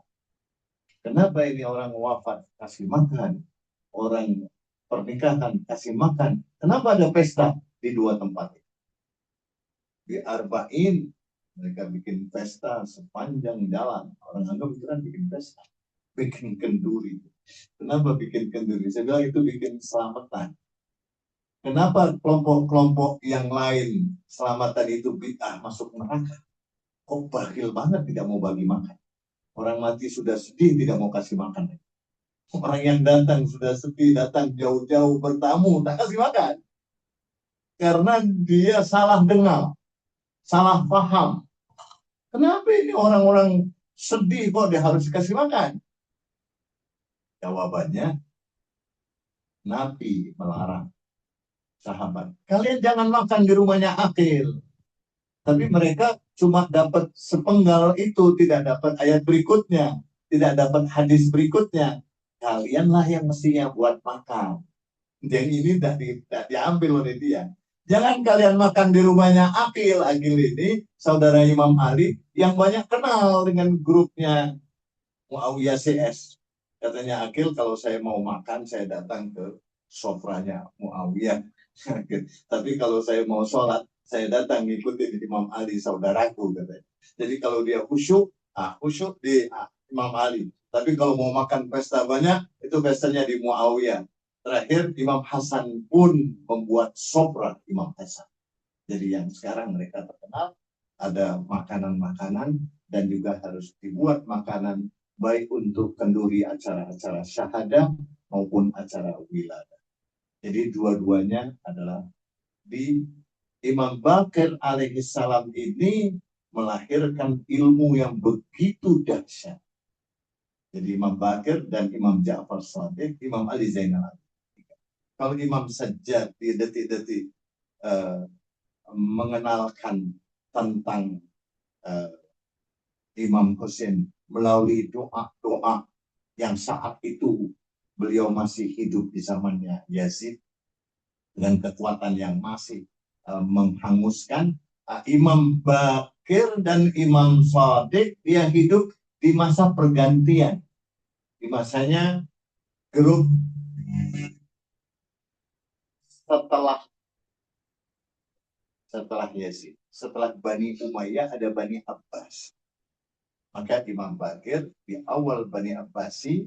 Kenapa ini orang wafat kasih makan, orang pernikahan kasih makan? Kenapa ada pesta di 2 tempat? Di Arba'in mereka bikin pesta sepanjang jalan. Orang anggap itu kan bikin pesta, bikin kenduri. Kenapa bikin kenduri? Saya bilang itu bikin selamatan. Kenapa kelompok-kelompok yang lain selamatan itu bid'ah masuk neraka? Kok bakhil banget tidak mau bagi makan? Orang mati sudah sedih tidak mau kasih makan. Orang yang datang sudah sedih, datang jauh-jauh bertamu, tak kasih makan. Karena dia salah dengar, salah paham. Kenapa ini orang-orang sedih kok dia harus dikasih makan? Jawabannya, Nabi melarang sahabat, kalian jangan makan di rumahnya Aqil. Tapi mereka cuma dapat sepenggal itu, tidak dapat ayat berikutnya, tidak dapat hadis berikutnya. Kalianlah yang mestinya buat makan. Yang ini tidak diambil oleh dia. Jangan kalian makan di rumahnya Aqil. Aqil ini saudara Imam Ali yang banyak kenal dengan grupnya Muawiyah CS. Katanya Aqil, kalau saya mau makan, saya datang ke sofranya Muawiyah. Tapi kalau saya mau sholat, saya datang ngikutin Imam Ali, saudaraku. Katanya. Jadi kalau dia khusyuk di Imam Ali. Tapi kalau mau makan pesta banyak, itu pestanya di Muawiyah. Terakhir, Imam Hasan pun membuat sofra Imam Hasan. Jadi yang sekarang mereka terkenal, ada makanan-makanan dan juga harus dibuat makanan baik untuk kenduri acara-acara syahadah maupun acara wiladah. Jadi dua-duanya adalah di Imam Bakir alaihissalam ini melahirkan ilmu yang begitu dahsyat. Jadi Imam Bakir dan Imam Ja'far Shadiq, Imam Ali Zainal Abidin. Kalau Imam Sajjad di detik-detik mengenalkan tentang Imam Hussein melalui doa-doa yang saat itu beliau masih hidup di zamannya Yazid dengan kekuatan yang masih menghanguskan. Imam Bakir dan Imam Shadiq dia hidup di masa pergantian, di masanya grup setelah Yazid, setelah Bani Umayyah ada Bani Abbas. Maka Imam Bakir di awal Bani Abbasi,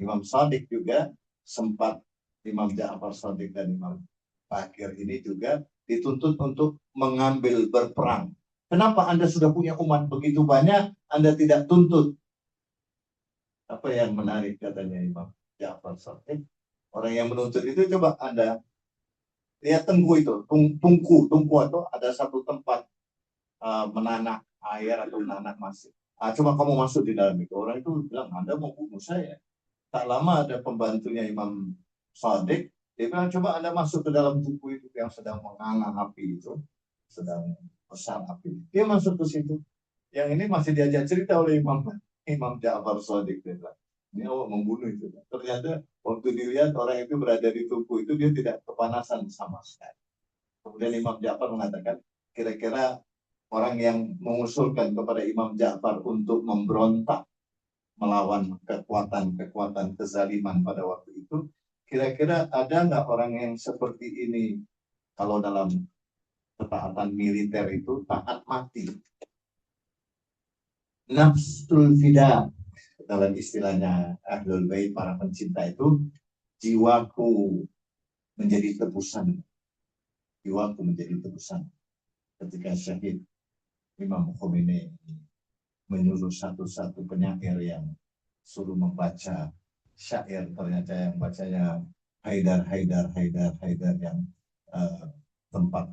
Imam Shadiq juga sempat, Imam Ja'far Shadiq dan Imam Bakir ini juga dituntut untuk mengambil berperang. Kenapa Anda sudah punya umat begitu banyak, Anda tidak tuntut? Apa yang menarik katanya Imam Ja'far Shadiq? Orang yang menuntut itu coba Anda lihat tungku itu, tungku itu ada satu tempat menanak air atau menanak masjid. Coba kamu masuk di dalam itu. Orang itu bilang, Anda mau bunuh saya. Tak lama ada pembantunya Imam Shadiq, dia bilang, coba Anda masuk ke dalam buku itu yang sedang menganga api itu, sedang besar api. Dia masuk ke situ. Yang ini masih diajak cerita oleh Imam Ja'far Shadiq. Dia bilang, ini awak membunuh itu. Ternyata waktu dilihat orang itu berada di tubuh itu, dia tidak kepanasan sama sekali. Kemudian Imam Ja'far mengatakan, kira-kira orang yang mengusulkan kepada Imam Ja'far untuk memberontak melawan kekuatan kezaliman pada waktu itu, kira-kira ada nggak orang yang seperti ini kalau dalam ketaatan militer itu taat mati? Nafsul fida, dalam istilahnya Ahlul Bait, para pencinta itu, jiwaku menjadi tebusan. Jiwaku menjadi tebusan. Ketika syahid Imam Khomeini menyuruh satu-satu penyair yang suruh membaca syair, ternyata yang bacanya Haidar yang tempat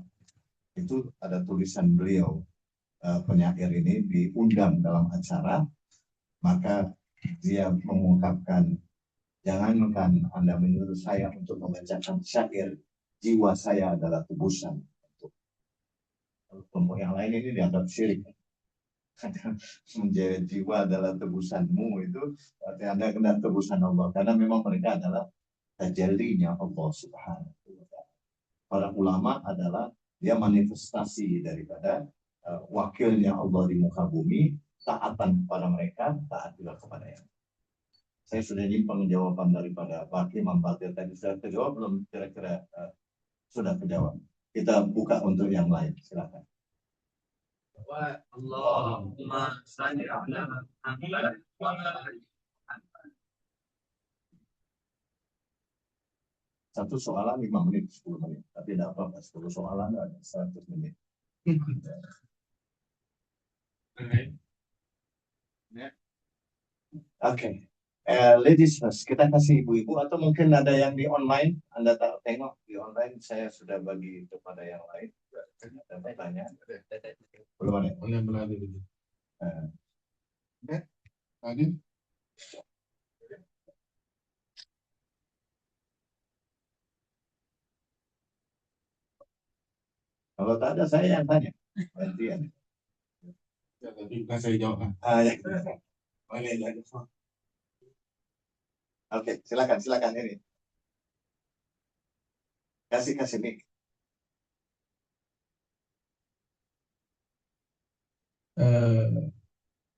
itu ada tulisan beliau, penyair ini diundang dalam acara, maka dia mengungkapkan, jangankan Anda menyuruh saya untuk membacakan syair, jiwa saya adalah tebusan. Kelompok yang lain ini dianggap syirik. Menjadi jiwa adalah tebusanmu, itu berarti Anda kena tebusan Allah, karena memang mereka adalah tajallinya Allah Subhanahu wa Ta'ala. Para ulama adalah dia manifestasi daripada wakilnya Allah di muka bumi. Taatan kepada mereka, taat juga kepada yang. Saya sudah nyimpang jawaban daripada Pak Imam Bakir tadi. Sudah terjawab belum? Kira-kira sudah terjawab. Kita buka untuk yang lain, silakan. Allahumma salli ala Muhammad wa ala Satu soalan 5 menit, 10 menit. Tapi tidak apa-apa, 10 soalan ada 100 menit. Oke. Ladies first, kita kasih ibu-ibu, atau mungkin ada yang di online, Anda tak tengok di online, saya sudah bagi kepada yang lain. Ada pertanyaan? Belum ada? Yang berada dulu. Ada? Kalau tak ada, saya yang tanya. Gantian. Ya, tapi bukan saya jawab. Ya. Boleh. Oke, silakan ini. Kasih mic.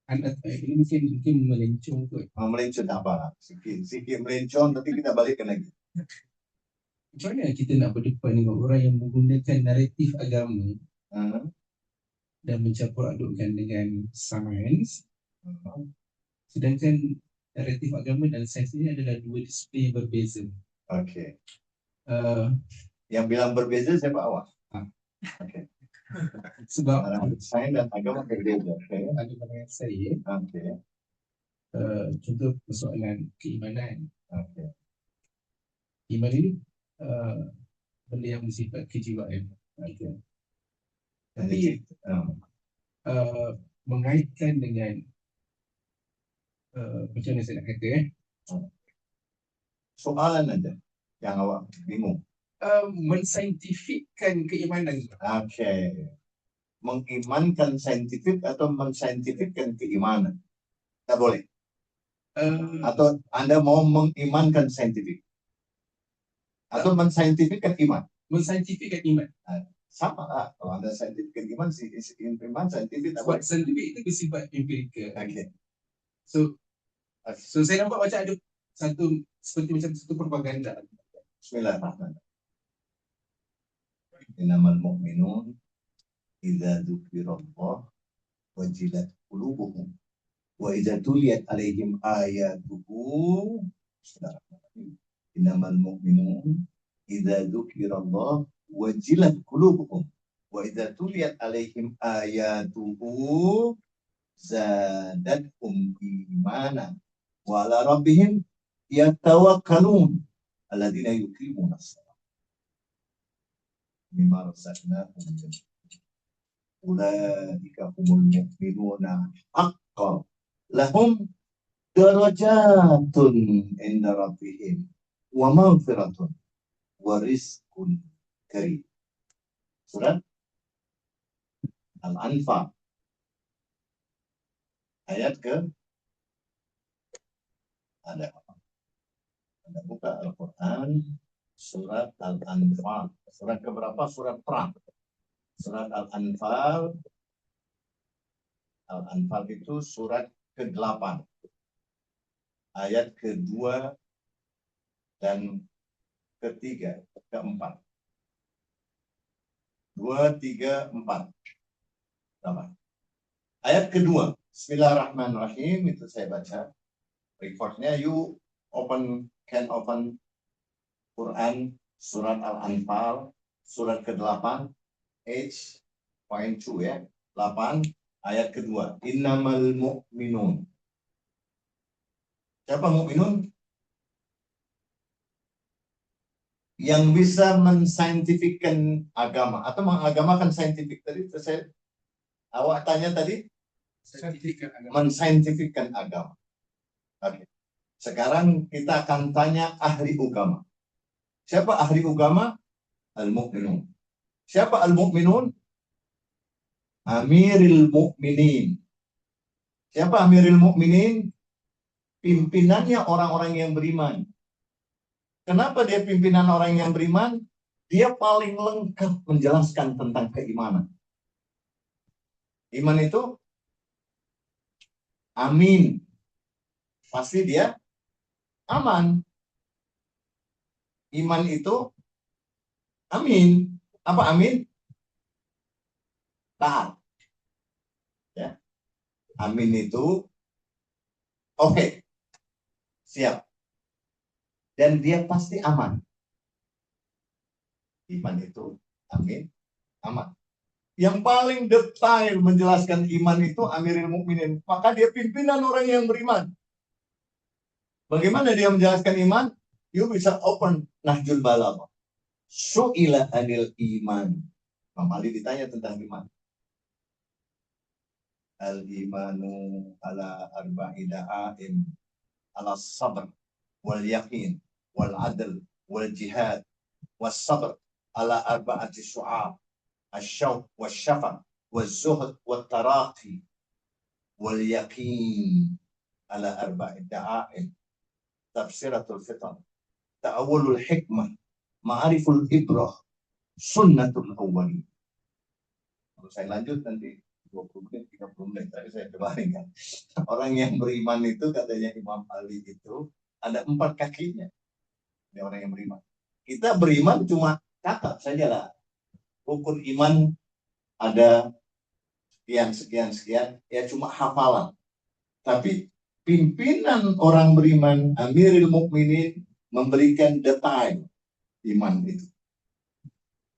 Ini mungkin melencong kot. Melencong apa? Sikit melencong, tapi kita balikkan lagi. Macam mana kita nak berdepan dengan orang yang menggunakan naratif agama dan mencampur adukkan dengan sains, sedangkan naratif agama dan sains ini adalah dua disiplin yang berbeza. Oke. Uh, Yang bilang berbeza siapa awak? Oke. Sebab sains dan agama berbeza. ada pandangan saya. Oke. Contoh persoalan keimanan. Oke. Iman ini benda yang bersifat kejiwaan. Tapi mengaitkan dengan macam mana saya nak kata soalan aja yang awak bingung. mensaintifikkan keimanan. Oke. Mengimankan saintifik atau mensaintifikkan keimanan. Tak boleh. Atau Anda mau mengimankan saintifik? Atau mensaintifikkan iman? Mensaintifikkan iman. Sama lah. Kalau Anda saintifikkan iman, iman saintifik. Sebab saintifik itu bersifat empirikal. Oke. So saya nampak macam ada satu seperti macam satu propaganda. Bismillahirrahmanirrahim. Innamal mu'minun idza dzukirallah wajilat qulubuhum wa idza tuliyat alaihim ayatuhu. Bismillahirrahmanirrahim. Innamal mu'minun idza dzukirallah wajilat qulubuhum wa idza tuliyat alaihim ayatuhu zadathum imanan wa ala rabbihim yatawakkalun alladzina yuqimuna as-salat mimma razaqnahum ulaika humul mu'minuna haqqan lahum darajatun inda rabbihim wa maghfiratun wa rizqun karim. Surat Al-Anfal ayat ke ada buka Al-Quran surat Al-Anfal. Surat keberapa? Surat perang. Surat Al-Anfal. Al-Anfal itu surat ke-8. Ayat ke-2 dan ke-3, ke-4. 2, 3, 4. Ayat kedua. Bismillahirrahmanirrahim. Itu saya baca. Recordnya you can open Quran surat Al-Anfal surat ke-8 H.2 ya 8 ayat kedua. Innamal mu'minun. Siapa mu'minun? Yang bisa mensaintifikkan agama atau mengagamakan saintifik. Tadi saya awak tanya tadi mensaintifikkan agama. Oke. Sekarang kita akan tanya ahli agama. Siapa ahli agama? Al-Mu'minun. Siapa Al-Mu'minun? Amiril Mu'minin. Siapa Amiril Mu'minin? Pimpinannya orang-orang yang beriman. Kenapa dia pimpinan orang yang beriman? Dia paling lengkap menjelaskan tentang keimanan. Iman itu amin. Pasti dia aman. Iman itu amin. Apa amin? Taat. Ya. Amin itu oke. Siap. Dan dia pasti aman. Iman itu amin, aman. Yang paling detail menjelaskan iman itu Amirul Mukminin. Maka dia pimpinan orang yang beriman. Bagaimana dia menjelaskan iman? You bisa open Nahjul Balagha. Su'ila anil iman. Imam Ali ditanya tentang iman. Al-imanu ala arba'ida a'im ala sabr wal yakin wal adl wal jihad wal sabr ala arba'ati syu'ab asyauq wal syafaq wal zuhd wal taraqi wal yakin ala arba'ida a'im tafsiratul fitan ta'awulul hikmah ma'ariful ibrah sunnatul awwalin. Kalau saya lanjut nanti 20 menit, 30 menit, tapi saya kebalikan. Orang yang beriman itu katanya Imam Ali itu ada 4 kakinya. Ini orang yang beriman. Kita beriman cuma catat saja lah. Rukun iman ada sekian, ya cuma hafalan. Tapi pimpinan orang beriman, Amirul Mukminin, memberikan detail iman itu.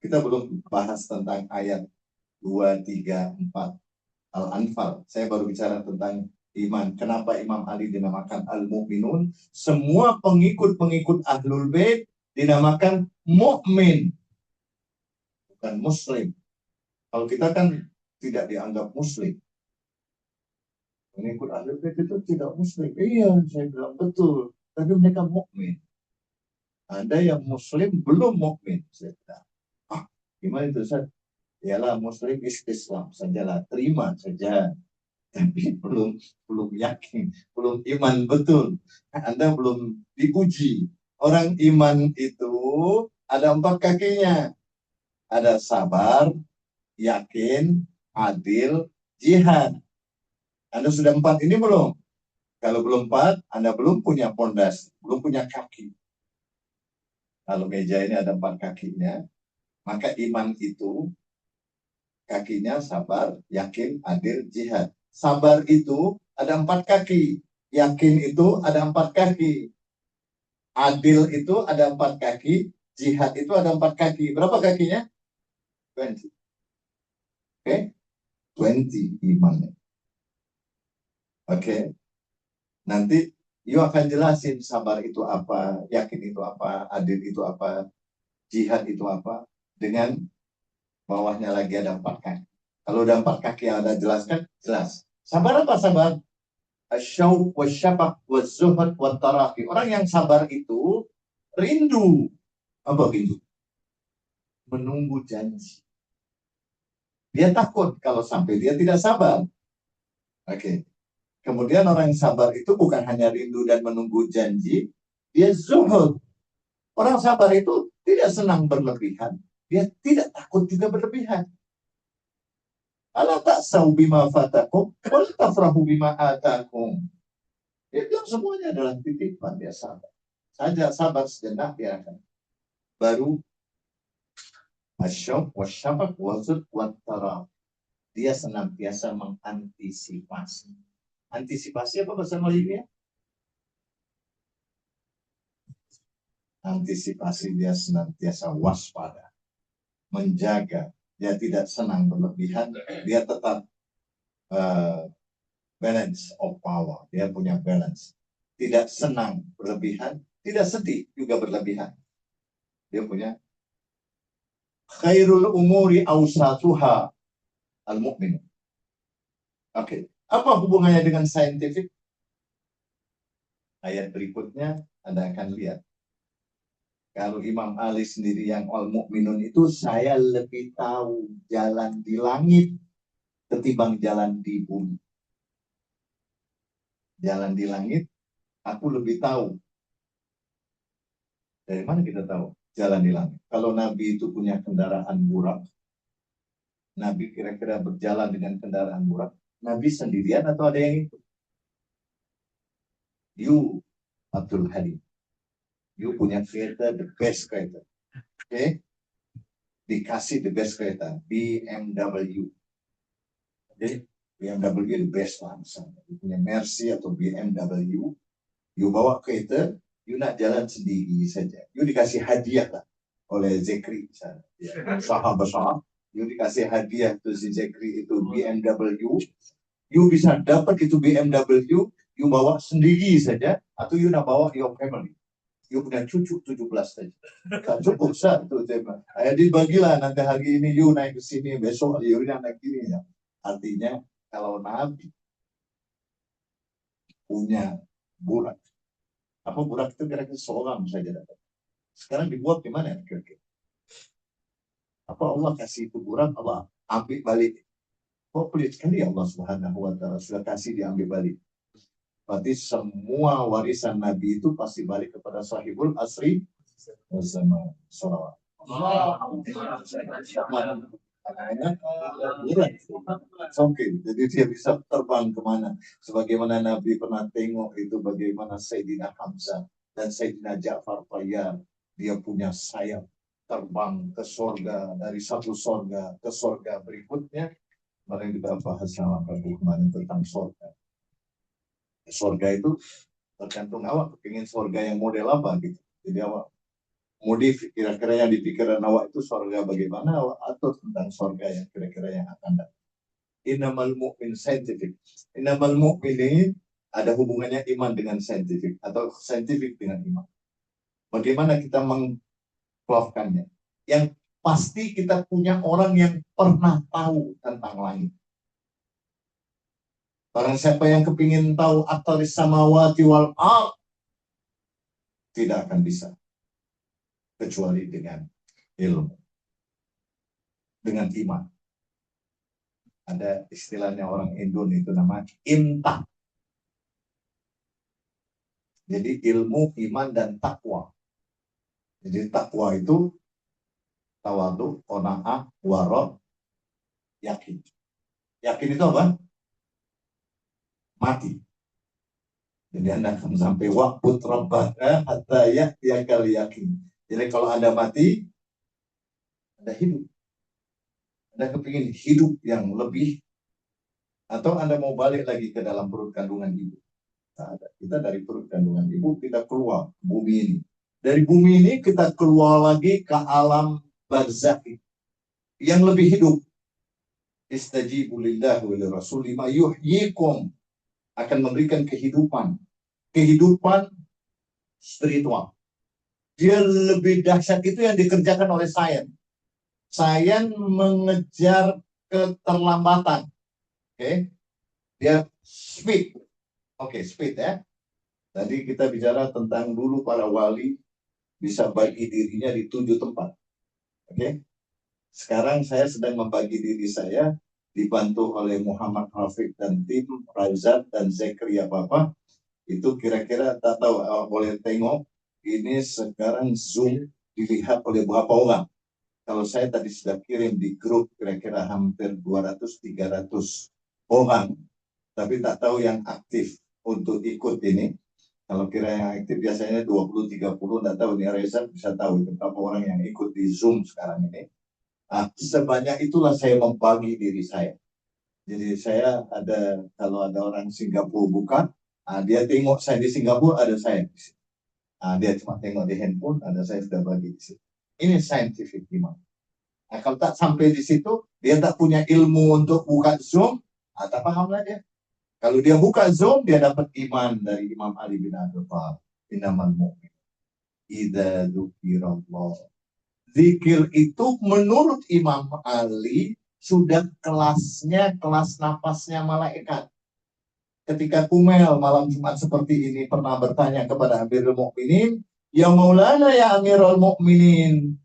Kita belum bahas tentang ayat 2, 3, 4 Al-Anfal. Saya baru bicara tentang iman. Kenapa Imam Ali dinamakan Al-Mu'minun? Semua pengikut-pengikut Ahlul Bait dinamakan mukmin, bukan muslim. Kalau kita kan tidak dianggap muslim. Pengikut Ahlul Bait itu tidak muslim. Iya, saya bilang betul. Tapi mereka mukmin. Ada yang Muslim belum mukmin. Saya kata, gimana itu Ustaz? Yalah, Muslim Islam sajalah, terima saja. Tapi belum yakin, belum iman betul. Anda belum diuji. Orang iman itu ada 4 kakinya. Ada sabar, yakin, adil, jihad. Anda sudah 4 ini belum? Kalau belum 4, Anda belum punya pondasi, belum punya kaki. Kalau meja ini ada 4 kakinya, maka iman itu kakinya sabar, yakin, adil, jihad. Sabar itu ada 4 kaki. Yakin itu ada 4 kaki. Adil itu ada 4 kaki. Jihad itu ada 4 kaki. Berapa kakinya? 20. Oke? 20 imannya. Oke? Nanti you akan jelasin sabar itu apa, yakin itu apa, adil itu apa, jihad itu apa, dengan bawahnya lagi ada 4 kaki. Kalau ada 4 kaki yang Anda jelaskan, jelas. Sabar apa sabar? Asyauq wasyafaq wazuhud wattaraqi. Orang yang sabar itu rindu. Apa rindu? Menunggu janji. Dia takut kalau sampai dia tidak sabar. Oke. Kemudian orang yang sabar itu bukan hanya rindu dan menunggu janji, dia zuhud. Orang sabar itu tidak senang berlebihan. Dia tidak takut juga berlebihan. Ala ta'sau bima fatakum, wala tafrahu bima atakum. Dia bilang semuanya adalah titipan, dia sabar. Saja sabar sejenak dia akan. Baru asyauq wasyafaq wazud wattara. Dia senantiasa mengantisipasi. Antisipasi apa bahasa Melayunya? Antisipasi, dia senantiasa waspada, menjaga. Dia tidak senang berlebihan, dia tetap balance of power. Dia punya balance. Tidak senang berlebihan, tidak sedih juga berlebihan. Dia punya khairul umuri awsatuha al-mu'min. Oke. Apa hubungannya dengan saintifik? Ayat berikutnya Anda akan lihat. Kalau Imam Ali sendiri yang al-mu'minun itu, saya lebih tahu jalan di langit ketimbang jalan di bumi. Jalan di langit, aku lebih tahu. Dari mana kita tahu jalan di langit? Kalau Nabi itu punya kendaraan burak, Nabi kira-kira berjalan dengan kendaraan burak, Nabi sendirian atau ada yang ikut? You, Abdul Halim. You punya kereta, the best kereta. Oke? Dikasih the best kereta, BMW. Oke? BMW the best lah misalnya. You punya Mercy atau BMW. You bawa kereta, you nak jalan sendiri saja. You dikasih hadiah lah oleh Zekri misalnya. Ya, sahabat-sahabat. You dikasih hadiah tu si Zekri itu BMW. You bisa dapat itu BMW, you bawa sendiri saja, atau you nak bawa your family. You punya cucu 17 saja. Tak cukup sah tu tema. Jadi bagilah nanti hari ini you naik ke sini, besok you naik kini ya. Artinya kalau Nabi punya burak, apa burak itu kira-kira seorang saja dapat. Sekarang dibuat di mana kira-kira? Apa Allah kasih itu burak, Allah ambil balik. Kok pelit sekali Allah Subhanahu wa Ta'ala sudah kasih diambil balik. Berarti semua warisan Nabi itu pasti balik kepada sahibul asri bersama salawat. Oke, jadi dia bisa terbang kemana? Sebagaimana Nabi pernah tengok itu bagaimana Sayyidina Hamzah dan Sayyidina Ja'far Tayyar, dia punya sayap terbang ke sorga, dari satu sorga ke sorga berikutnya. Mari kita bahas sama kemarin tentang sorga. Sorga itu tergantung awak ingin sorga yang model apa gitu. Jadi awak modif kira-kira yang dipikiran awak itu sorga bagaimana, awak atur tentang sorga yang kira-kira yang akan datang. Innamal mu'min scientific. Innamal mu'minin ada hubungannya iman dengan scientific atau scientific dengan iman. Bagaimana kita mengklofkannya? Yang pasti kita punya orang yang pernah tahu tentang langit. Barang siapa yang kepingin tahu ataris samawati wal ard, tidak akan bisa. kecuali dengan ilmu, dengan iman. Ada istilahnya orang Indo itu nama inta. Jadi ilmu, iman, dan takwa. Jadi takwa itu tawadu, qanaah, wara, yakin. Yakin itu apa? Mati. Jadi Anda akan sampai wa'bud rabbaka hatta ya'tiyakal yakin. Jadi kalau Anda mati, Anda hidup. Anda kepingin hidup yang lebih, atau Anda mau balik lagi ke dalam perut kandungan ibu. Nah, kita dari perut kandungan ibu, kita keluar ke bumi ini. Dari bumi ini kita keluar lagi ke alam barzakh yang lebih hidup. Istajibu lillahi wa lirrasuli ma yuhyikum, akan memberikan kehidupan spiritual. Dia lebih dahsyat itu yang dikerjakan oleh sains. Sains mengejar keterlambatan. Oke. Dia speed. Oke, speed ya. Tadi kita bicara tentang dulu para wali bisa bagi dirinya di 7 tempat. Oke. Sekarang saya sedang membagi diri saya dibantu oleh Muhammad Rafiq dan tim Razat dan Zakaria Papa. Itu kira-kira tak tahu boleh tengok ini sekarang Zoom dilihat oleh berapa orang. Kalau saya tadi sudah kirim di grup kira-kira hampir 200-300 orang, tapi tak tahu yang aktif untuk ikut ini. Kalau kira yang aktif biasanya 20-30, tak tahu nih Reza bisa tahu berapa orang yang ikut di Zoom sekarang ini. Nah, sebanyak itulah saya membagi diri saya. Jadi saya ada, kalau ada orang Singapura buka, dia tengok saya di Singapura, ada saya di sini. Dia cuma tengok di handphone, ada saya sudah bagi di sini. Ini scientific iman. Nah, kalau tak sampai di situ, dia tak punya ilmu untuk buka Zoom, tak pahamlah dia. Kalau dia buka Zoom, dia dapat iman dari Imam Ali bin Abi Thalib. Innamal mu'min idza dzukirallah. Zikir itu menurut Imam Ali sudah kelasnya, kelas napasnya malaikat. Ketika Kumel malam Jumat seperti ini pernah bertanya kepada Amirul Mukminin, "Ya Maulana ya Amirul Mukminin,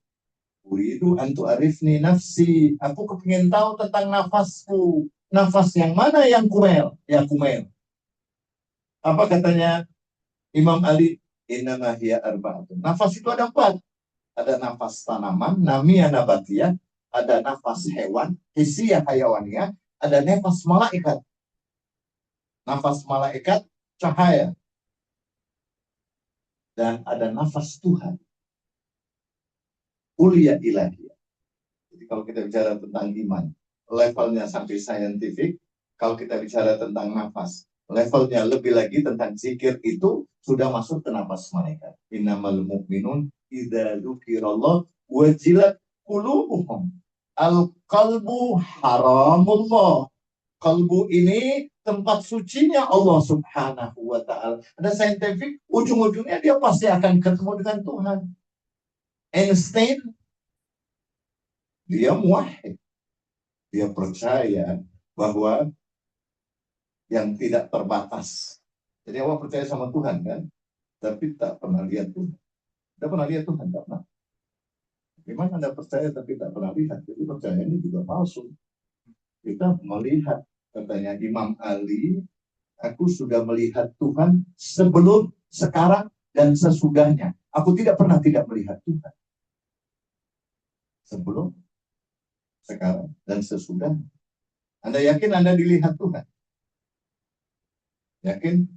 uridu an tu'arifni nafsi." Aku kepingin tahu tentang nafasku. Nafas yang mana yang Kumel? Ya Kumel. Apa katanya Imam Ali? Innama hiya arba'atun. Nafas itu ada 4. Ada nafas tanaman, namiyah nabatiyah, ada nafas hewan, hisiyah hayawaniyah, ada nafas malaikat. Nafas malaikat cahaya. Dan ada nafas Tuhan. Ulia ilahiyah. Jadi kalau kita bicara tentang iman, levelnya sampai saintifik. Kalau kita bicara tentang nafas, levelnya lebih lagi tentang zikir itu sudah masuk ke nafas malaikat. Innamal mu'minun idza dzukirallah wajilat qulubuhum. Al-qalbu haramullah. Kalbu ini tempat sucinya Allah Subhanahu wa ta'ala. Ada saintifik, ujung-ujungnya dia pasti akan ketemu dengan Tuhan. Einstein, dia muwahhid. Dia percaya bahwa yang tidak terbatas. Jadi awak percaya sama Tuhan kan? Tapi tak pernah lihat Tuhan. Tidak pernah lihat Tuhan, tak pernah. Memang Anda percaya tapi tak pernah lihat. Jadi percaya ini juga palsu. Kita melihat, katanya Imam Ali, aku sudah melihat Tuhan sebelum, sekarang, dan sesudahnya. Aku tidak pernah tidak melihat Tuhan. Sebelum, sekarang, dan sesudahnya. Anda yakin Anda dilihat Tuhan? Yakin?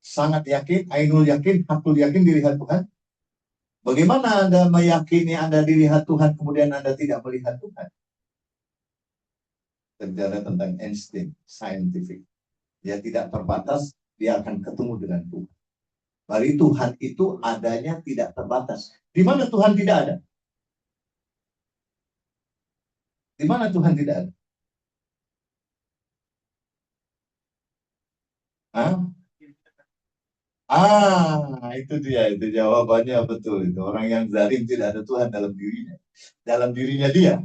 Sangat yakin, ainul yakin, hakul yakin dilihat Tuhan? Bagaimana Anda meyakini Anda dilihat Tuhan, kemudian Anda tidak melihat Tuhan? Bicara tentang Einstein, scientific. Dia tidak terbatas, dia akan ketemu dengan Tuhan. Bagi Tuhan itu adanya tidak terbatas. Di mana Tuhan tidak ada? Di mana Tuhan tidak ada? Itu dia, itu jawabannya betul. Itu orang yang zalim tidak ada Tuhan dalam dirinya. Dalam dirinya dia,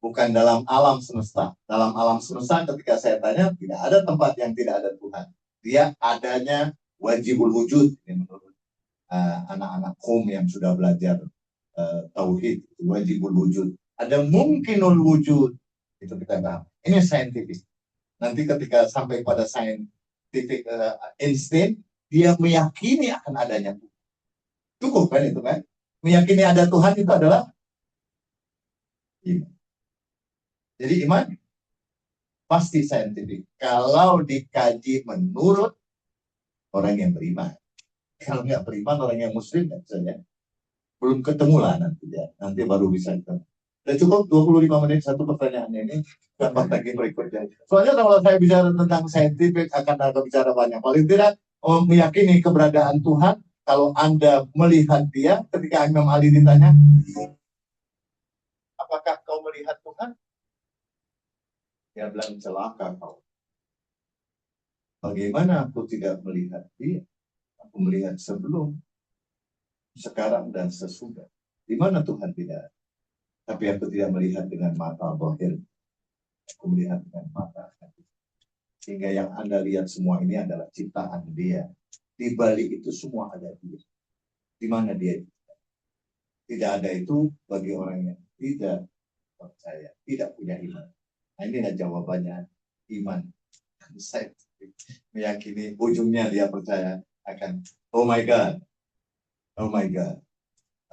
bukan dalam alam semesta. Dalam alam semesta ketika saya tanya, tidak ada tempat yang tidak ada Tuhan. Dia adanya wajibul wujud, menurut anak-anak Qom yang sudah belajar tauhid, wajibul wujud. Ada mungkinul wujud, itu kita paham. Ini saintifik. Nanti ketika sampai pada saintifik insting, dia meyakini akan adanya Tuhan. Cukup kan itu kan? Meyakini ada Tuhan itu adalah iman. Jadi iman pasti saintifik. Kalau dikaji menurut orang yang beriman. Kalau nggak beriman, orang yang muslim misalnya, belum ketemu lah nanti ya. Nanti baru bisa ketemu. Dan cukup 25 menit satu pertanyaan ini. Gampang lagi berikutnya. Soalnya kalau saya bicara tentang saintifik akan ada bicara banyak. Paling tidak meyakini keberadaan Tuhan. Kalau Anda melihat dia, ketika Imam Ali ditanya, apakah kau melihat Tuhan? Dia bilang, celaka kau. Bagaimana aku tidak melihat dia? Aku melihat sebelum, sekarang, dan sesudah. Di mana Tuhan tidak? Tapi aku tidak melihat dengan mata zahir. Aku melihat dengan mata hati. Sehingga yang Anda lihat semua ini adalah ciptaan dia. Di balik itu semua ada dia. Di mana dia? Tidak ada itu bagi orang yang tidak percaya, tidak punya iman. Nah, inilah jawabannya iman. Saya meyakini ujungnya dia percaya akan oh my God. Oh my God.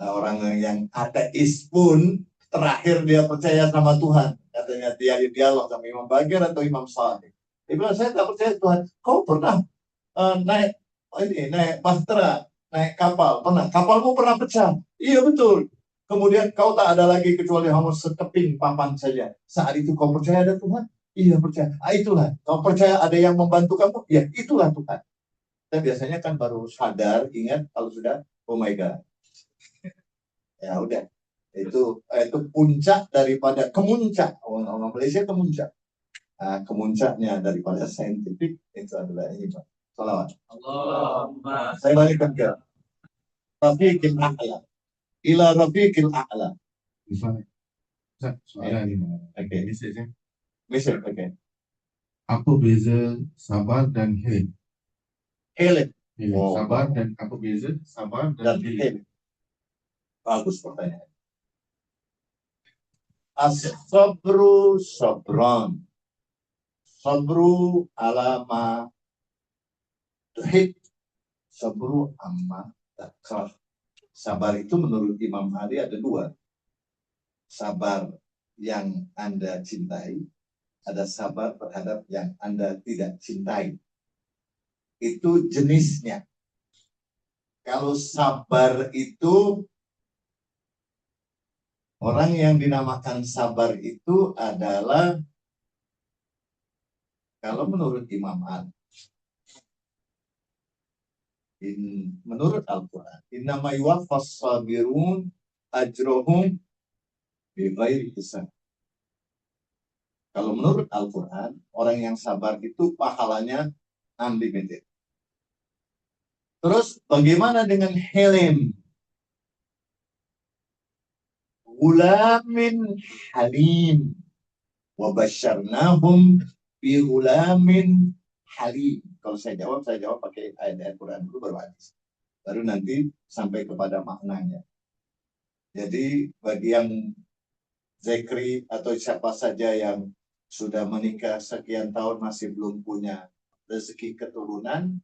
Nah, orang yang ateis pun terakhir dia percaya sama Tuhan. Katanya dia dialog sama Imam Bagir atau Imam Saleh. Dia bilang, saya tak percaya Tuhan. Kau pernah naik bahtera, naik kapal, pernah. Kapalmu pernah pecah. Iya betul. Kemudian kau tak ada lagi kecuali hanya sekeping papan saja. Saat itu kau percaya ada Tuhan? Iya percaya. Itulah. Kau percaya ada yang membantu kamu? Ya itulah Tuhan. Dan biasanya kan baru sadar, ingat kalau sudah, oh my God. Ya udah. Itu puncak daripada kemuncak. Orang Malaysia kemuncak. Nah, kemuncaknya daripada saintifik itu adalah ini Pak. Salawat. Allahumma. Saya balikkan ke Rafiqil A'la. Ila Rafiqil A'la. Soalan ini. Oke. Mesej saya. Mesej, oke. Apa beza sabar dan hilim? Hilim. Oh. Sabar dan apa beza sabar Dan dan hilim? hilim. Bagus pertanyaan. As-sabru sabran. Sabru alama tuhid. Sabru amma takrah. Sabar itu menurut Imam Ali ada dua. Sabar yang Anda cintai, ada sabar terhadap yang Anda tidak cintai. Itu jenisnya. Kalau sabar itu, orang yang dinamakan sabar itu adalah, kalau menurut Imam Ali, menurut Al-Quran, innama yuwaffas sabirun ajrohum bighairi hisab. Kalau menurut Al-Quran, orang yang sabar itu pahalanya unlimited. Terus bagaimana dengan hilim? Gulamin halim. Wabasyarnahum bi gulamin halim. Kalau saya jawab pakai ayat-ayat Quran dulu baru hadis. Baru nanti sampai kepada maknanya. Jadi bagi yang Zekri atau siapa saja yang sudah menikah sekian tahun masih belum punya rezeki keturunan,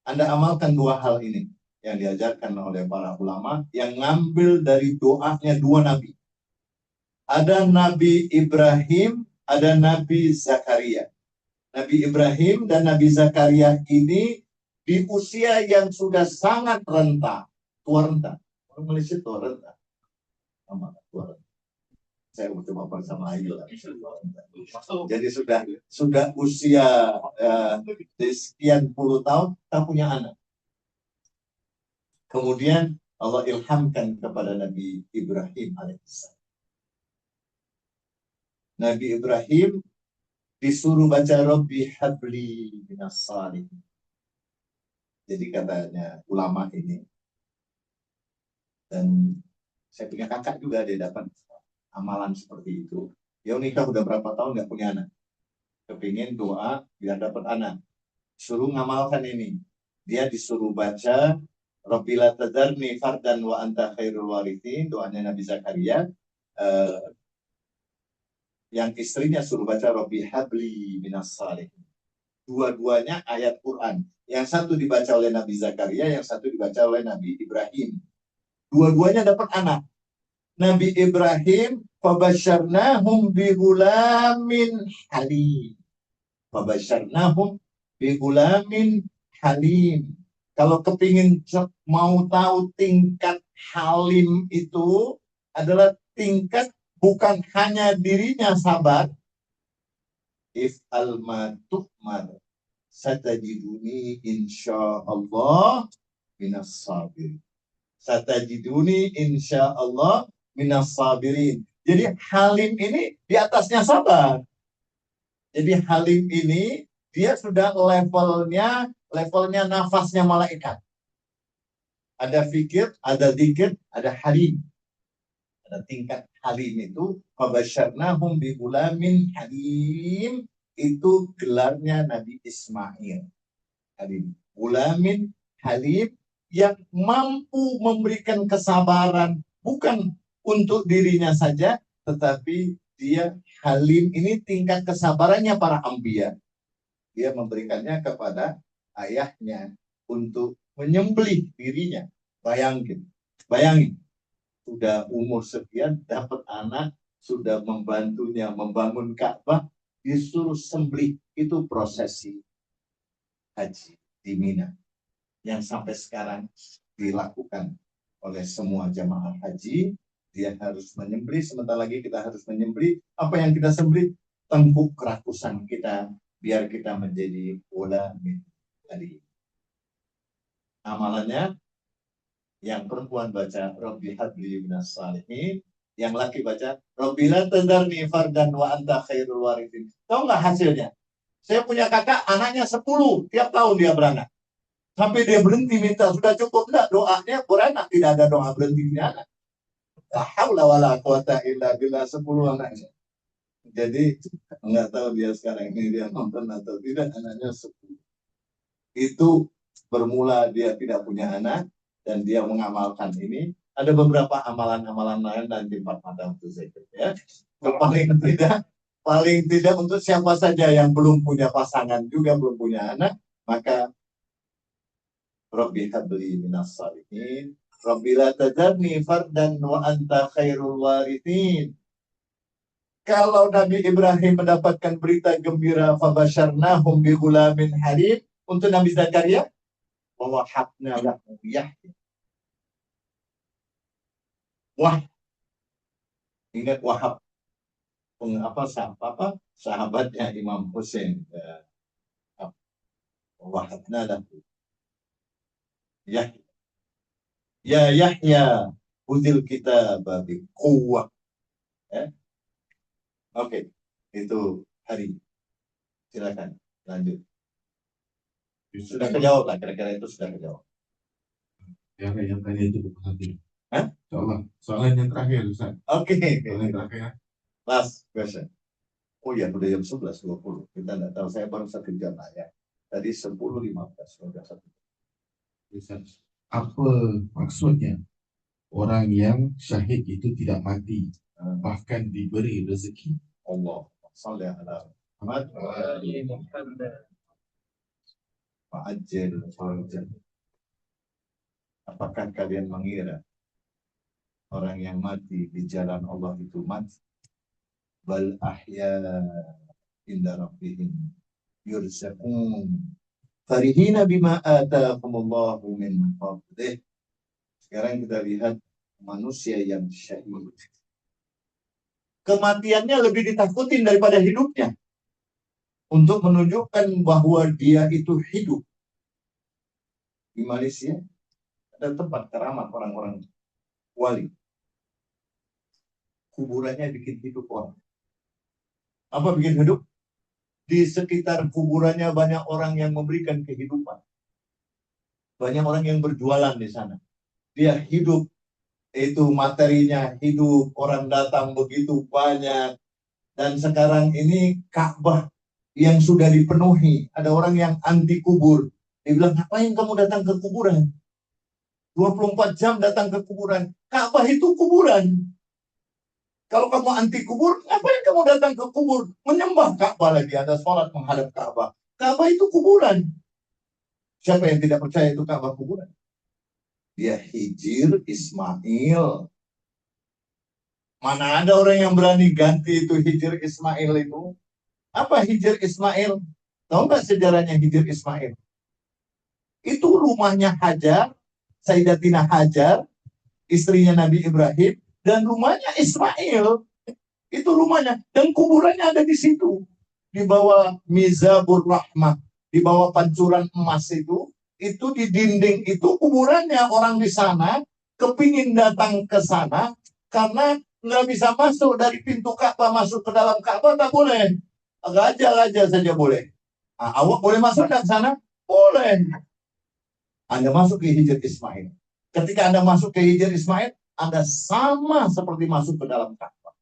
Anda amalkan dua hal ini yang diajarkan oleh para ulama yang ngambil dari doanya dua nabi. Ada Nabi Ibrahim, ada Nabi Zakaria. Nabi Ibrahim dan Nabi Zakaria ini di usia yang sudah sangat renta. Tua renta. Orang Malaysia tua renta. Tua renta. Saya coba bersama Ayu. Jadi sudah usia sekian puluh tahun tak punya anak. Kemudian Allah ilhamkan kepada Nabi Ibrahim alaihissalam. Nabi Ibrahim disuruh baca Rabbi habli minas salihin. Jadi katanya ulama ini, dan saya punya kakak juga, dia dapat amalan seperti itu. Dia nikah udah berapa tahun nggak punya anak, kepingin doa biar dapat anak, suruh ngamalkan ini. Dia disuruh baca Rabbi la tadharni fardan wa anta khairul warithin, doanya Nabi Zakaria. Yang istrinya suruh baca Rabbi habli minas salihin. Dua-duanya ayat Quran. Yang satu dibaca oleh Nabi Zakaria, yang satu dibaca oleh Nabi Ibrahim. Dua-duanya dapat anak. Nabi Ibrahim, fabasyarnahum bihulamin halim. Fabasyarnahum bihulamin halim. Kalau kepingin mau tahu tingkat halim itu adalah tingkat bukan hanya dirinya sabar. If alma tuhmar satajiduni insyaallah minas sabirin. Satajiduni insyaallah minas sabirin. Jadi halim ini di atasnya sabar. Jadi halim ini dia sudah levelnya nafasnya malaikat. Ada fikir, ada zikir, ada halim. Ada tingkat halim itu, fabasyarnahum bi gulamin halim, itu gelarnya Nabi Ismail. Halim. Gulamin halim yang mampu memberikan kesabaran bukan untuk dirinya saja, tetapi dia halim ini tingkat kesabarannya para anbiya. Dia memberikannya kepada ayahnya untuk menyembelih dirinya. Bayangin. Sudah umur sekian, dapat anak, sudah membantunya membangun Ka'bah, disuruh sembelih. Itu prosesi haji di Mina yang sampai sekarang dilakukan oleh semua jamaah haji. Dia harus menyembelih, sebentar lagi kita harus menyembelih. Apa yang kita sembelih? Tengkuk kerakusan kita, biar kita menjadi ulamin tadi. Amalannya, yang perempuan baca Rabbi habli minas salihin, yang laki baca Rabbi la tadharni fardan wa anta khairul warithin. Tahu nggak hasilnya? Saya punya kakak, anaknya 10, tiap tahun dia beranak. Sampai dia berhenti minta, sudah cukup enggak doanya beranak, tidak ada doa berhenti anak. La haula wala quwata illa billah, 10 anaknya. Jadi nggak tahu dia sekarang ini dia nonton atau tidak, anaknya 10. Itu bermula dia tidak punya anak dan dia mengamalkan ini. Ada beberapa amalan-amalan lain dan di 4 mata untuk zikir ya. Paling tidak untuk siapa saja yang belum punya pasangan juga belum punya anak, maka Rabbi habli minas salihin, Rabbi la tadharni fardan wa anta khairul warithin. Kalau Nabi Ibrahim mendapatkan berita gembira, fabasyarnahum bi ghulamin halim, untuk Nabi Zakaria, wa wahabna lahu Yahya. Wah, ingat Wahab, sahabatnya Imam Hussein. Wahabna lahu Yahya. Ya Yahya, udil kita babi kuwah. Oke, itu hari. Silakan lanjut. Sudah kejawab lah, kira-kira itu sudah kejawab. Yang tanya itu bukan nanti. Hah? Soalan yang terakhir, Ustaz. Oke. Soalan yang terakhir. Last question. Oh ya, udah jam 11.20. Kita nggak tahu, saya baru 1 jam lah ya. Tadi 10.15, sudah 1 jam. Ustaz, apa maksudnya orang yang syahid itu tidak mati, bahkan diberi rezeki? Allah salli ala Muhammad wa ali Muhammad. Fa'ajjil farajah. Apakah kalian mengira orang yang mati di jalan Allah itu mati? Bal ahya inda rabbihim yurzaqun farihina bima ataakumullahu min fadlih. Sekarang kita lihat manusia yang syahid. Kematiannya lebih ditakutin daripada hidupnya. Untuk menunjukkan bahwa dia itu hidup. Di Malaysia ada tempat keramat orang-orang wali. Kuburannya bikin hidup orang. Apa bikin hidup? Di sekitar kuburannya banyak orang yang memberikan kehidupan. Banyak orang yang berjualan di sana. Dia hidup. Itu materinya hidup. Orang datang begitu banyak. Dan sekarang ini Ka'bah yang sudah dipenuhi. Ada orang yang anti kubur. Dia bilang, ngapain kamu datang ke kuburan? 24 jam datang ke kuburan. Ka'bah itu kuburan. Kalau kamu anti kubur, ngapain kamu datang ke kubur? Menyembah Ka'bah lagi, ada sholat menghadap Ka'bah. Ka'bah itu kuburan. Siapa yang tidak percaya itu Ka'bah kuburan? Dia Hijir Ismail. Mana ada orang yang berani ganti itu Hijir Ismail itu? Apa Hijir Ismail? Tahu nggak sejarahnya Hijir Ismail? Itu rumahnya Hajar, Sayyidatina Hajar, istrinya Nabi Ibrahim, dan rumahnya Ismail. Itu rumahnya. Dan kuburannya ada di situ. Di bawah Mizabur Rahmah. Di bawah pancuran emas itu di dinding itu kuburannya. Orang di sana kepingin datang ke sana karena nggak bisa masuk dari pintu Ka'bah masuk ke dalam Ka'bah, tak boleh. Raja-raja saja boleh. Nah, awak boleh masuk ke sana? Boleh. Anda masuk ke Hijir Ismail. Ketika Anda masuk ke Hijir Ismail, Anda sama seperti masuk ke dalam Ka'bah.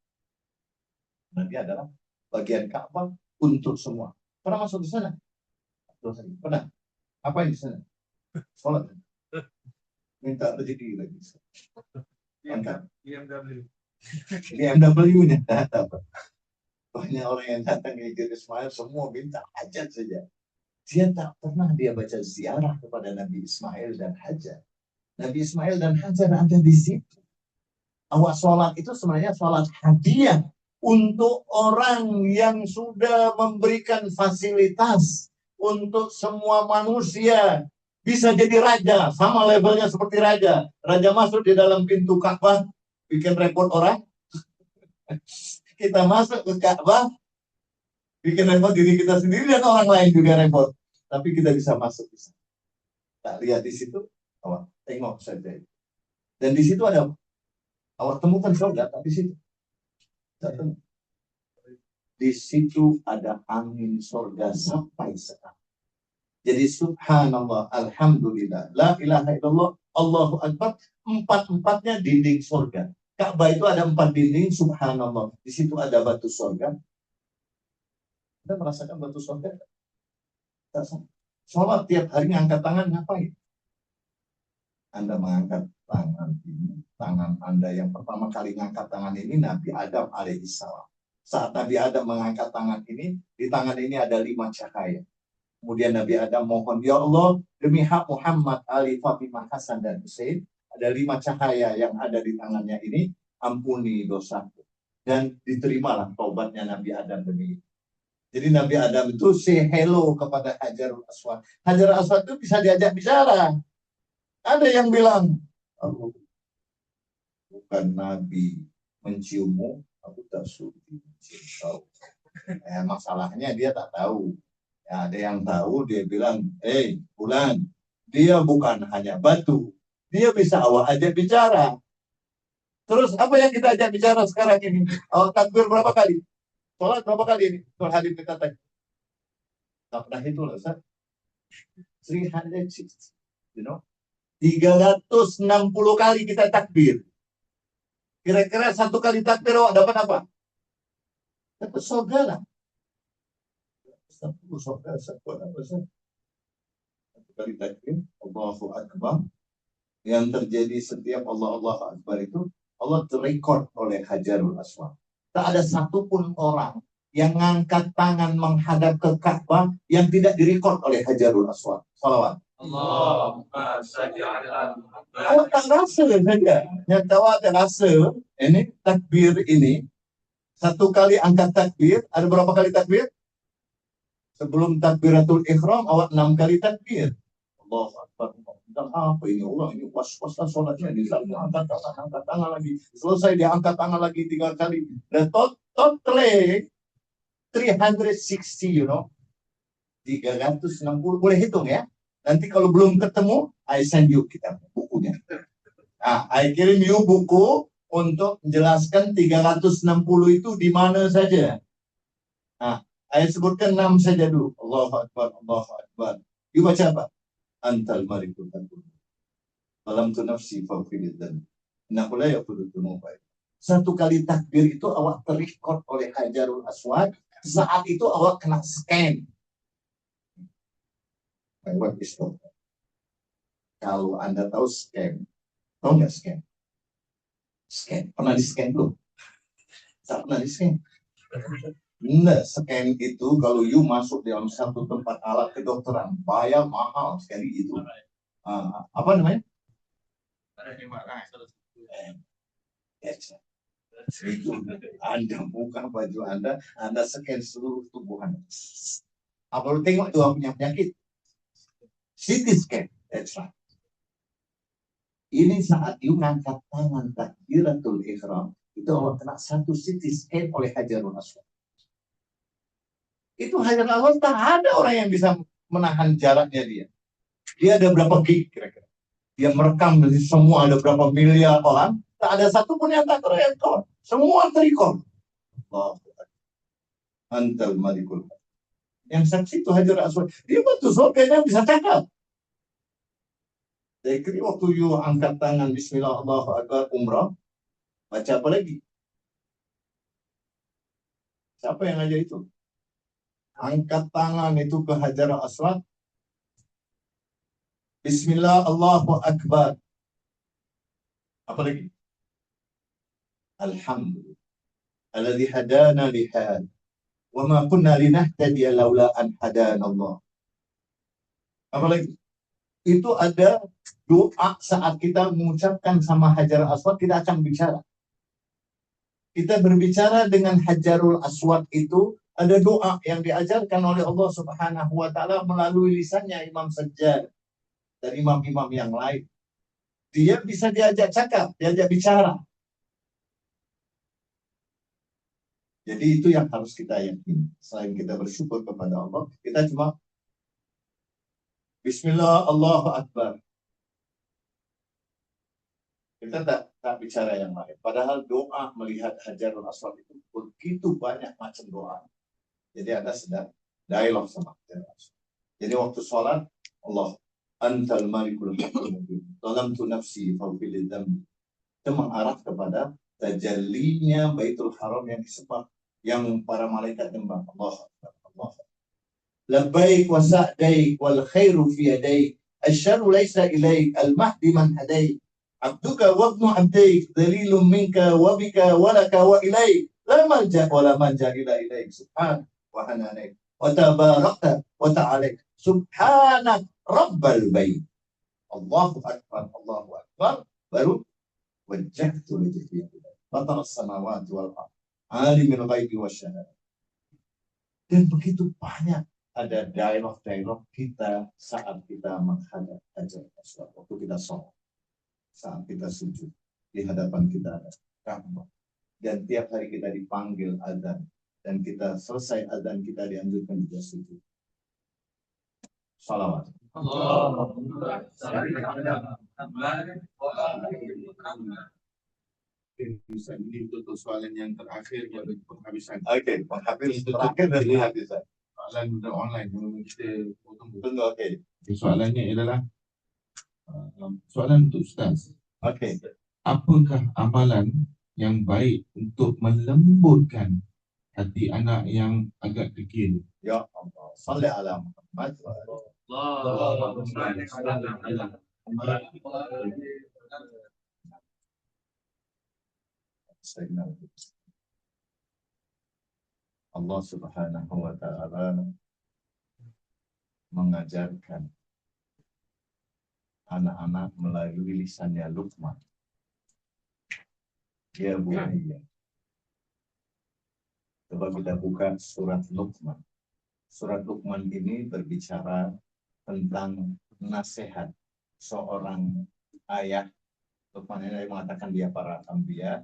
Nanti adalah bagian Ka'bah untuk semua. Pernah masuk di sana? Pernah? Apa yang di sana? Sholat. Minta rezeki lagi. Angkat. BMW-nya dapat. Banyak orang yang datang ke Hijir Ismail semua minta hajat saja. Dia tak pernah dia baca ziarah kepada Nabi Ismail dan Hajar. Nabi Ismail dan Hajar ada di situ. Awak sholat itu sebenarnya sholat hadiah untuk orang yang sudah memberikan fasilitas untuk semua manusia. Bisa jadi raja, sama levelnya seperti raja. Raja masuk di dalam pintu Ka'bah, bikin repot orang. Kita masuk ke Ka'bah, bikin repot diri kita sendiri dan orang lain juga repot. Tapi kita bisa masuk di sana. Tak lihat di situ, awak tengok saja. Dan di situ ada, awak temukan surga, tak di situ. Datang. Di situ ada angin surga sampai sekarang. Jadi subhanallah, alhamdulillah, la ilaha illallah, Allahu akbar, empat-empatnya dinding surga. Ka'bah itu ada 4 dinding, subhanallah. Di situ ada batu surga. Anda merasakan batu surga? Sholat tiap hari ngangkat tangan, ngapain? Anda mengangkat tangan ini, tangan Anda yang pertama kali ngangkat tangan ini Nabi Adam alaihissalam. Saat Nabi Adam mengangkat tangan ini, di tangan ini ada 5 cahaya. Kemudian Nabi Adam mohon, ya Allah, demi hak Muhammad, Ali, Fatimah, Hasan, dan Hussein, ada 5 cahaya yang ada di tangannya ini, ampuni dosaku. Dan diterimalah taubatnya Nabi Adam demi itu. Jadi Nabi Adam itu say hello kepada Hajarul Aswad. Hajarul Aswad itu bisa diajak bicara. Ada yang bilang, aku bukan Nabi menciummu, aku tak sudi mencium kau. Masalahnya dia tak tahu. Ya, ada yang tahu, dia bilang, Fulan, dia bukan hanya batu, dia bisa awak ajak bicara. Terus apa yang kita ajak bicara sekarang ini? Awak takbir berapa kali? Sholat berapa kali ini? Sholat hadis kita tadi. Tak pernah itu loh, Ustaz. 360, you know? 360 kali kita takbir. Kira-kira 1 kali takbir awak dapat apa? Dapat surga lah. 1 surga, 1 kali takbir, Allahu Akbar. Yang terjadi setiap Allahu Akbar itu, Allah terrekord oleh Hajarul Aswad. Tak ada satupun orang yang ngangkat tangan menghadap ke Ka'bah yang tidak direkord oleh Hajarul Aswad. Salawat. Allahumma salli ala Muhammad. Awak tak rasa saja. Yang awak tak rasa, ini takbir ini, 1 kali angkat takbir, ada berapa kali takbir? Sebelum takbiratul ihram, awak 6 kali takbir. Allahu Akbar. Apa ini? Allah ini was-waslah sholatnya. Dia angkat tangan lagi. Selesai dia angkat tangan lagi 3 kali. Dan totally 360, you know. 360, boleh hitung ya. Nanti kalau belum ketemu, I send you kita bukunya. Nah, I kirim you buku untuk menjelaskan 360 itu di mana saja. Nah, I sebutkan 6 saja dulu. Allahu Akbar, Allahu Akbar. You baca apa? Antal malikul hakul. Malam tu nafsi fawfilidan. Nakulah ya kudu tunubai. 1 kali takbir itu awak terrecord oleh Hajarul Aswad. Saat itu awak kena scan. My wife is talking. Kalau Anda tahu scam, tahu nggak scam? Scam, pernah di scam tuh? Tak pernah di scam. Nah, scam itu kalau you masuk dalam satu tempat alat kedokteran, bayar mahal sekali itu. Apa namanya? Itu Anda buka baju Anda scan seluruh tubuh Anda. Apa lu tengok tuh punya penyakit? CT scan, that's right. Ini saat you ngangkat tangan takbiratul ihram, itu Allah kena satu CT scan oleh Hajarul Aswad. Itu Hajarul Aswad, tak ada orang yang bisa menahan jaraknya dia. Dia ada berapa gig kira-kira? Dia merekam dari semua, ada berapa miliar orang, tak ada satu pun yang tak terekam. Semua terekam. Antal malikul. Yang saksi itu Hajarul Aswad. Dia betul surganya bisa cakap. Jadi waktu you angkat tangan Bismillah Allahu Akbar umrah, baca apa lagi? Siapa yang ajar itu? Angkat tangan itu ke Hajarul Aswad. Bismillah Allahu Akbar. Apa lagi? Alhamdulillah. Alladzi hadana li hada wa ma kunna linahtadiya laula an hadana Allah. Apa lagi? Itu ada doa saat kita mengucapkan sama Hajarul Aswad, kita akan bicara. Kita berbicara dengan Hajarul Aswad itu, ada doa yang diajarkan oleh Allah Subhanahu wa Ta'ala melalui lisannya Imam Sajjad dan imam-imam yang lain. Dia bisa diajak cakap, diajak bicara. Jadi itu yang harus kita yakini. Selain kita bersyukur kepada Allah, kita cuma Bismillah Allahu Akbar. Kita tak bicara yang lain. Padahal doa melihat Hajarul Aswad itu begitu banyak macam doa. Jadi Anda sedang dialog sama Hajarul Aswad. Jadi waktu sholat, Allah Antal Malikul Hakim Dalamtu nafsi fawfilid dhambi. Itu mengarah kepada tajallinya Baitul Haram yang disembah, yang para malaikat nyembah. Allah Allah. Labbaik wa sa'daik wal khairu fi yadaik. Asyarru laysa ilaik. Al-mahdi man hadaik. Abduka wa ibnu abdaik. Dalilun minka wa bika wa laka wa ilaik. La malja wa la manja ila ilaik. Subhan wa hananik. Wa tabarakta wa ta'alaik. Subhanak rabbal bait. Allahu akbar. Allahu akbar. Baru wajjahtu wajhi fatar as-samawati wal ardh. Alimul ghaibi wasyahadah. Dan begitu banyak ada dialog-dialog kita saat kita menghadap Hajarul Aswad, waktu kita sholat, saat kita sujud, di hadapan kita ada Ka'bah. Dan tiap hari kita dipanggil azan, dan kita selesai azan kita dianjurkan juga sujud. Salawat. Bisa ini untuk soalan yang terakhir pada penghabisan. Oke, penghabis terakhir dan penghabisan. Soalan sudah online yang kita tunggu. Oke. Soalannya adalah soalan untuk Ustaz. Oke. Apakah amalan yang baik untuk melembutkan hati anak yang agak degil? Ya Allah, salli ala Muhammad wa Allah Subhanahu wa Ta'ala mengajarkan anak-anak melalui lisannya Luqman. Ya bunayya. Coba kita buka surat Luqman. Surat Luqman ini berbicara tentang nasihat seorang ayah. Luqman ini mengatakan dia para anbiya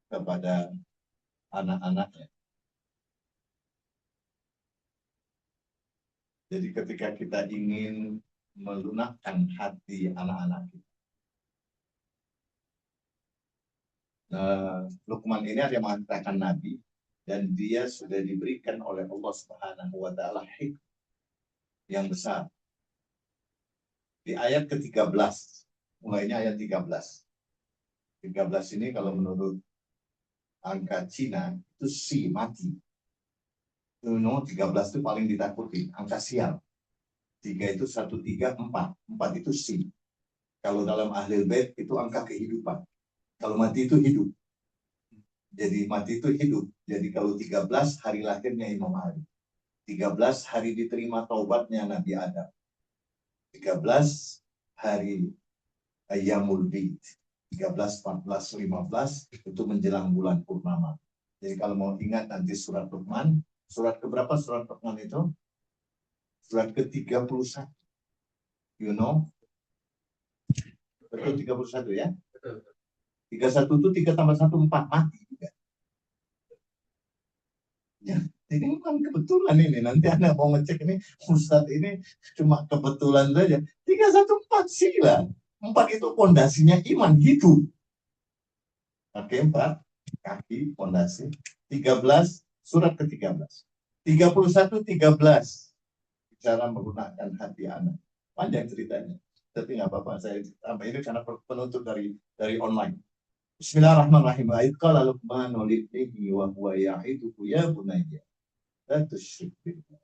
kepada anak-anaknya. Jadi ketika kita ingin melunakkan hati anak-anak kita, Luqman ini ada yang mengatakan Nabi, dan dia sudah diberikan oleh Allah Subhanahu wa Ta'ala hikmah yang besar. Di ayat ke-13, mulainya ayat 13. 13 ini kalau menurut angka Cina itu si mati. 13 itu paling ditakuti, angka sial. 3 itu 1, 3, 4. 4 itu sin. Kalau dalam Ahlul Bait itu angka kehidupan. Kalau mati itu hidup. Jadi mati itu hidup. Jadi kalau 13 hari lahirnya Imam Ali. 13 hari diterima taubatnya Nabi Adam. 13 hari Ayyamul Bid. 13, 14, 15 itu menjelang bulan purnama. Jadi kalau mau ingat nanti surat Luqman, surat keberapa surat Luqman itu? Surat ke-31. You know? Betul 31 ya? Betul. 31 itu 3 tambah 1, 4. Mati juga. Ya, ini bukan kebetulan ini. Nanti Anda mau ngecek ini, Ustadz ini cuma kebetulan saja. 3, 1, 4 sila. 4 itu pondasinya iman hidup. Oke, 4 kaki pondasi. 13 surat ke-13. 31, 13 cara menggunakan hati anak. Panjang ceritanya. Tapi nggak apa-apa, saya tambah ini karena penutup dari online. Bismillahirrahmanirrahim. A'id qala Luqmanu libnihi wa huwa ya'iduhu ya bunayya la tusyrik billah.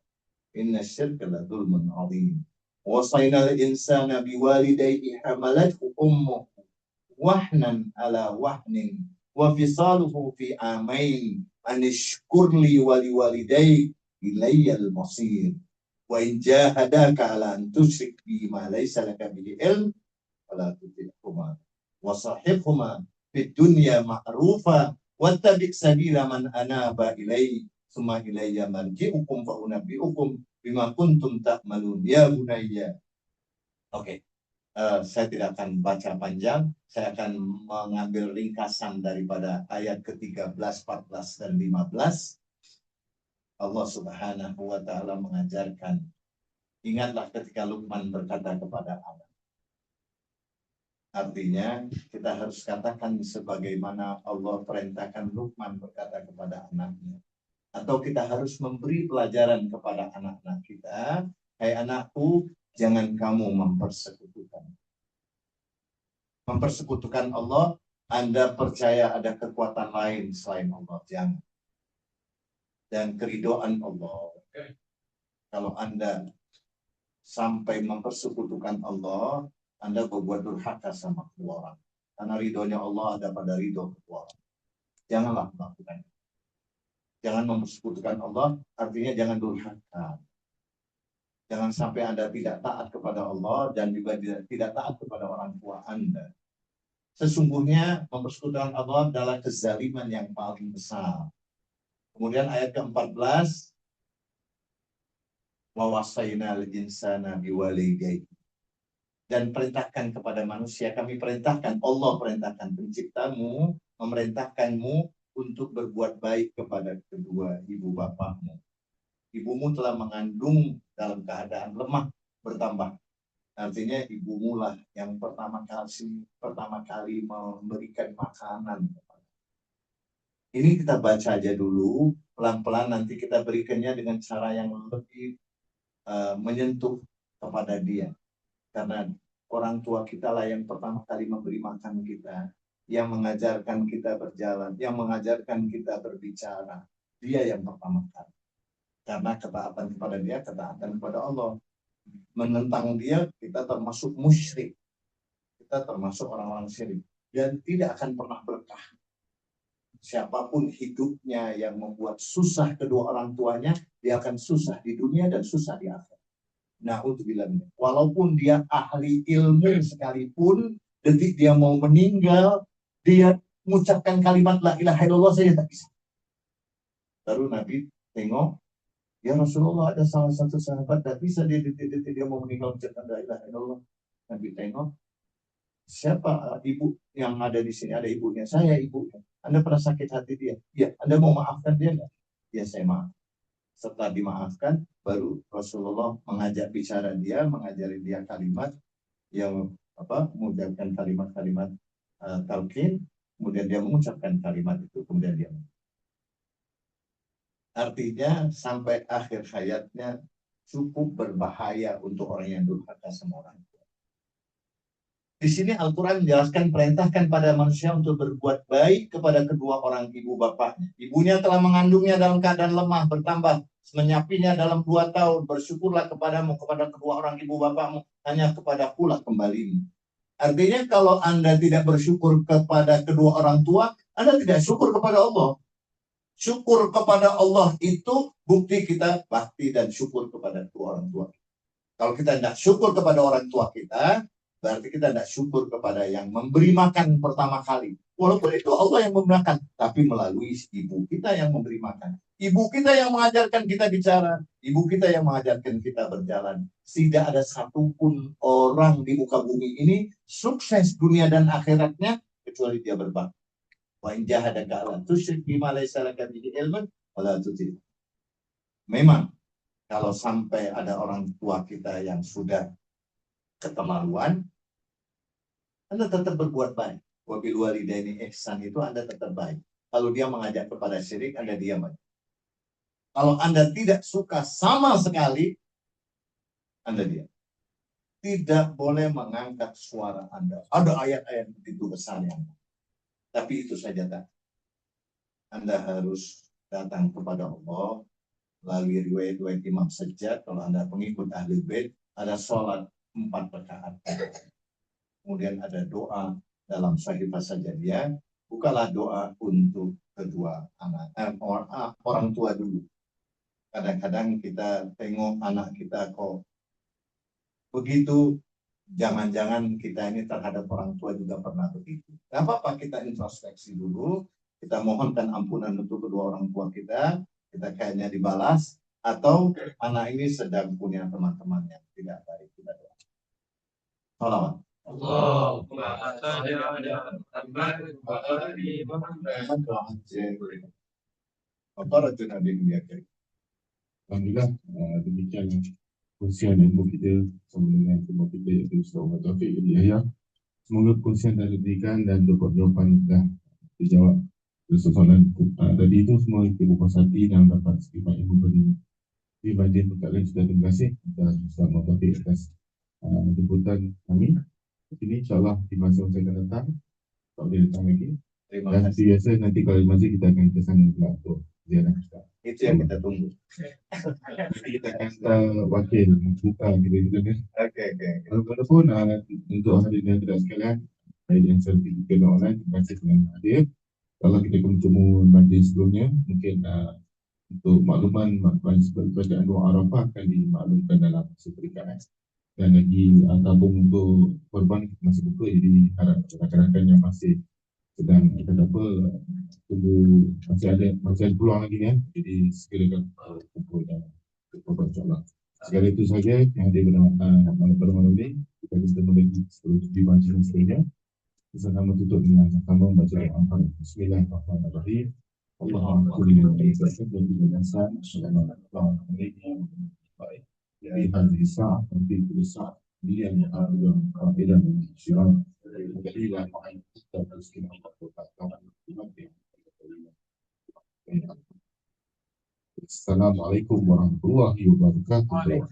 Inna syirka la dzulmun 'adzim. Wasaina al-insana biwalidayhi hamalathu ummuhu wahnan ala wahnin wa fisaluhu fi amain an ishkur li wa liwalidayk ilayya al-masir. Wa in jahadaka ala an tusyrik bi ma laysa laka bihi ilm fala tuti'huma wa sahibhuma fid dunya ma'rufa wattabi' sabila man anaba ilayya summa ilayya marji'ukum fa unabbi'ukum bima kuntum ta'malun ya bunayya. Oke. Saya tidak akan baca panjang, saya akan mengambil ringkasan daripada ayat ke-13, 14 dan 15. Allah Subhanahu wa taala mengajarkan, ingatlah ketika Luqman berkata kepada anak. Artinya kita harus katakan sebagaimana Allah perintahkan Luqman berkata kepada anaknya. Atau kita harus memberi pelajaran kepada anak-anak kita, hai anakku, jangan kamu mempersekutukan Allah. Anda percaya ada kekuatan lain selain Allah, jangan. Dan keridhaan Allah. Kalau Anda sampai mempersekutukan Allah, Anda berbuat durhaka sama kedua orang. Karena ridhonya Allah ada pada ridho kedua orang. Janganlah melakukan. Jangan mempersekutukan Allah, artinya jangan durhaka. Jangan sampai Anda tidak taat kepada Allah dan juga tidak taat kepada orang tua Anda. Sesungguhnya mempersekutukan Allah adalah kezaliman yang paling besar. Kemudian ayat ke-14, wa wasainal insana biwalidayhi. Dan perintahkan kepada manusia, kami perintahkan, Allah perintahkan penciptamu, memerintahkanmu untuk berbuat baik kepada kedua ibu bapakmu. Ibumu telah mengandung dalam keadaan lemah bertambah. Artinya ibumu lah yang pertama kali memberikan makanan. Ini kita baca aja dulu, pelan-pelan nanti kita berikannya dengan cara yang lebih menyentuh kepada dia. Karena orang tua kita lah yang pertama kali memberi makan kita, yang mengajarkan kita berjalan, yang mengajarkan kita berbicara. Dia yang pertama kali. Karena ketaatan kepada dia, ketaatan kepada Allah. Menentang dia, kita termasuk musyrik. Kita termasuk orang-orang syirik. Dan tidak akan pernah berkah. Siapapun hidupnya yang membuat susah kedua orang tuanya, dia akan susah di dunia dan susah di akhirat. Nah, untuk bilang, walaupun dia ahli ilmu sekalipun, detik dia mau meninggal, dia mengucapkan kalimat la ilaha illallah saja tak bisa. Baru Nabi tengok, ya Rasulullah, ada salah satu sahabat tak bisa detik-detik dia mau meninggal mengucapkan la ilaha illallah. Nabi tengok, siapa ibu yang ada di sini? Ada ibunya. Saya ibunya. Anda pernah sakit hati dia? Ya. Anda mau maafkan dia nggak? Ya, saya maaf. Setelah dimaafkan, baru Rasulullah mengajak bicara dia, mengajari dia kalimat yang mengucapkan kalimat-kalimat talqin, kemudian dia mengucapkan kalimat itu, kemudian dia. Artinya sampai akhir hayatnya cukup berbahaya untuk orang yang durhaka sama orang. Di sini Al-Quran menjelaskan perintahkan pada manusia untuk berbuat baik kepada kedua orang ibu bapaknya. Ibunya telah mengandungnya dalam keadaan lemah bertambah menyapinya dalam 2 tahun, bersyukurlah kepadamu, kepada kedua orang ibu bapakmu, hanya kepada pula kembalimu. Artinya kalau Anda tidak bersyukur kepada kedua orang tua, Anda tidak syukur kepada Allah. Syukur kepada Allah itu bukti kita bakti dan syukur kepada kedua orang tua. Kalau kita tidak syukur kepada orang tua kita, berarti kita tidak syukur kepada yang memberi makan pertama kali. Walaupun itu Allah yang memberi makan, tapi melalui ibu kita yang memberi makan. Ibu kita yang mengajarkan kita bicara, ibu kita yang mengajarkan kita berjalan. Tidak ada satupun orang di muka bumi ini sukses dunia dan akhiratnya kecuali dia berbakti. Wa in jahadaka ala tusyrik bima laysa laka bihi ilmun wala tuti'huma. Memang kalau sampai ada orang tua kita yang sudah keterlaluan, Anda tetap berbuat baik. Wabil walidaini ihsan itu Anda tetap baik. Kalau dia mengajak kepada syirik, Anda diam aja. Kalau Anda tidak suka sama sekali, Anda diam. Tidak boleh mengangkat suara Anda. Ada ayat-ayat begitu besar yang. Tapi itu saja tak. Anda harus datang kepada Allah melalui riwayat-riwayat Imam Sajjad. Kalau Anda pengikut Ahlul Bait, ada sholat 4 rakaat. Kemudian ada doa dalam Sahifah Sajadiyah. Bukalah doa untuk kedua anak, orang tua dulu. Kadang-kadang kita tengok anak kita kok begitu, jangan-jangan kita ini terhadap orang tua juga pernah begitu. Tidak apa-apa, kita introspeksi dulu. Kita mohonkan ampunan untuk kedua orang tua kita kayaknya dibalas, atau anak ini sedang punya teman-teman yang tidak baik. Kita doa. Salawat. Allahumma salli ala Muhammad wa ali Muhammad. Alhamdulillah, demikian kongsian ilmu kita bersama dengan semua kita, iaitu Ustaz Muhammad Taufik Ibn Yahya. Semoga kongsian dan diberikan dan jawapan telah dijawab. Soalan tadi itu semua kita puas hati dan dapat sedikit ilmu bagi. Jadi bagian perkara sudah terima kasih atas Ustaz Muhammad Taufik atas jemputan kami. Ini insyaAllah di masa yang akan datang tak boleh datang lagi. Dan seperti biasa nanti kalau di masjid kita akan ke sana pula untuk ziarah Ustaz. Itu yang kita tunggu. Nanti kita akan wakil buka kita ni. Oke. Walaupun untuk hadirin yang tidak sekalian, yang sertifikat online, terima kasih kerana hadir. Kalau kita bertemu majlis sebelumnya, mungkin untuk makluman sebab bacaan doa Arafah akan dimaklumkan dalam sertifikat. Dan lagi tabung untuk korban kita masih buka, jadi harap rakan-rakan yang masih sedang kita tunggu, masih ada peluang lagi ya. Jadi segera kumpul dan korban insyaAllah. Segala itu saja yang hadir pada malam ini. Kita bertemu lagi sebelum di majlis seterusnya. Bersama tutup dengan sama membaca doa. Bismillahirrahmanirrahim. Allahumma kulli min al-ihsan wa min al-ihsan. Assalamualaikum warahmatullahi wabarakatuh. Di hadhihi sa'ah wa fi kulli sa'ah dia yang ada qailan min syiram ila ma'an kita bersama Assalamualaikum warahmatullahi wabarakatuh.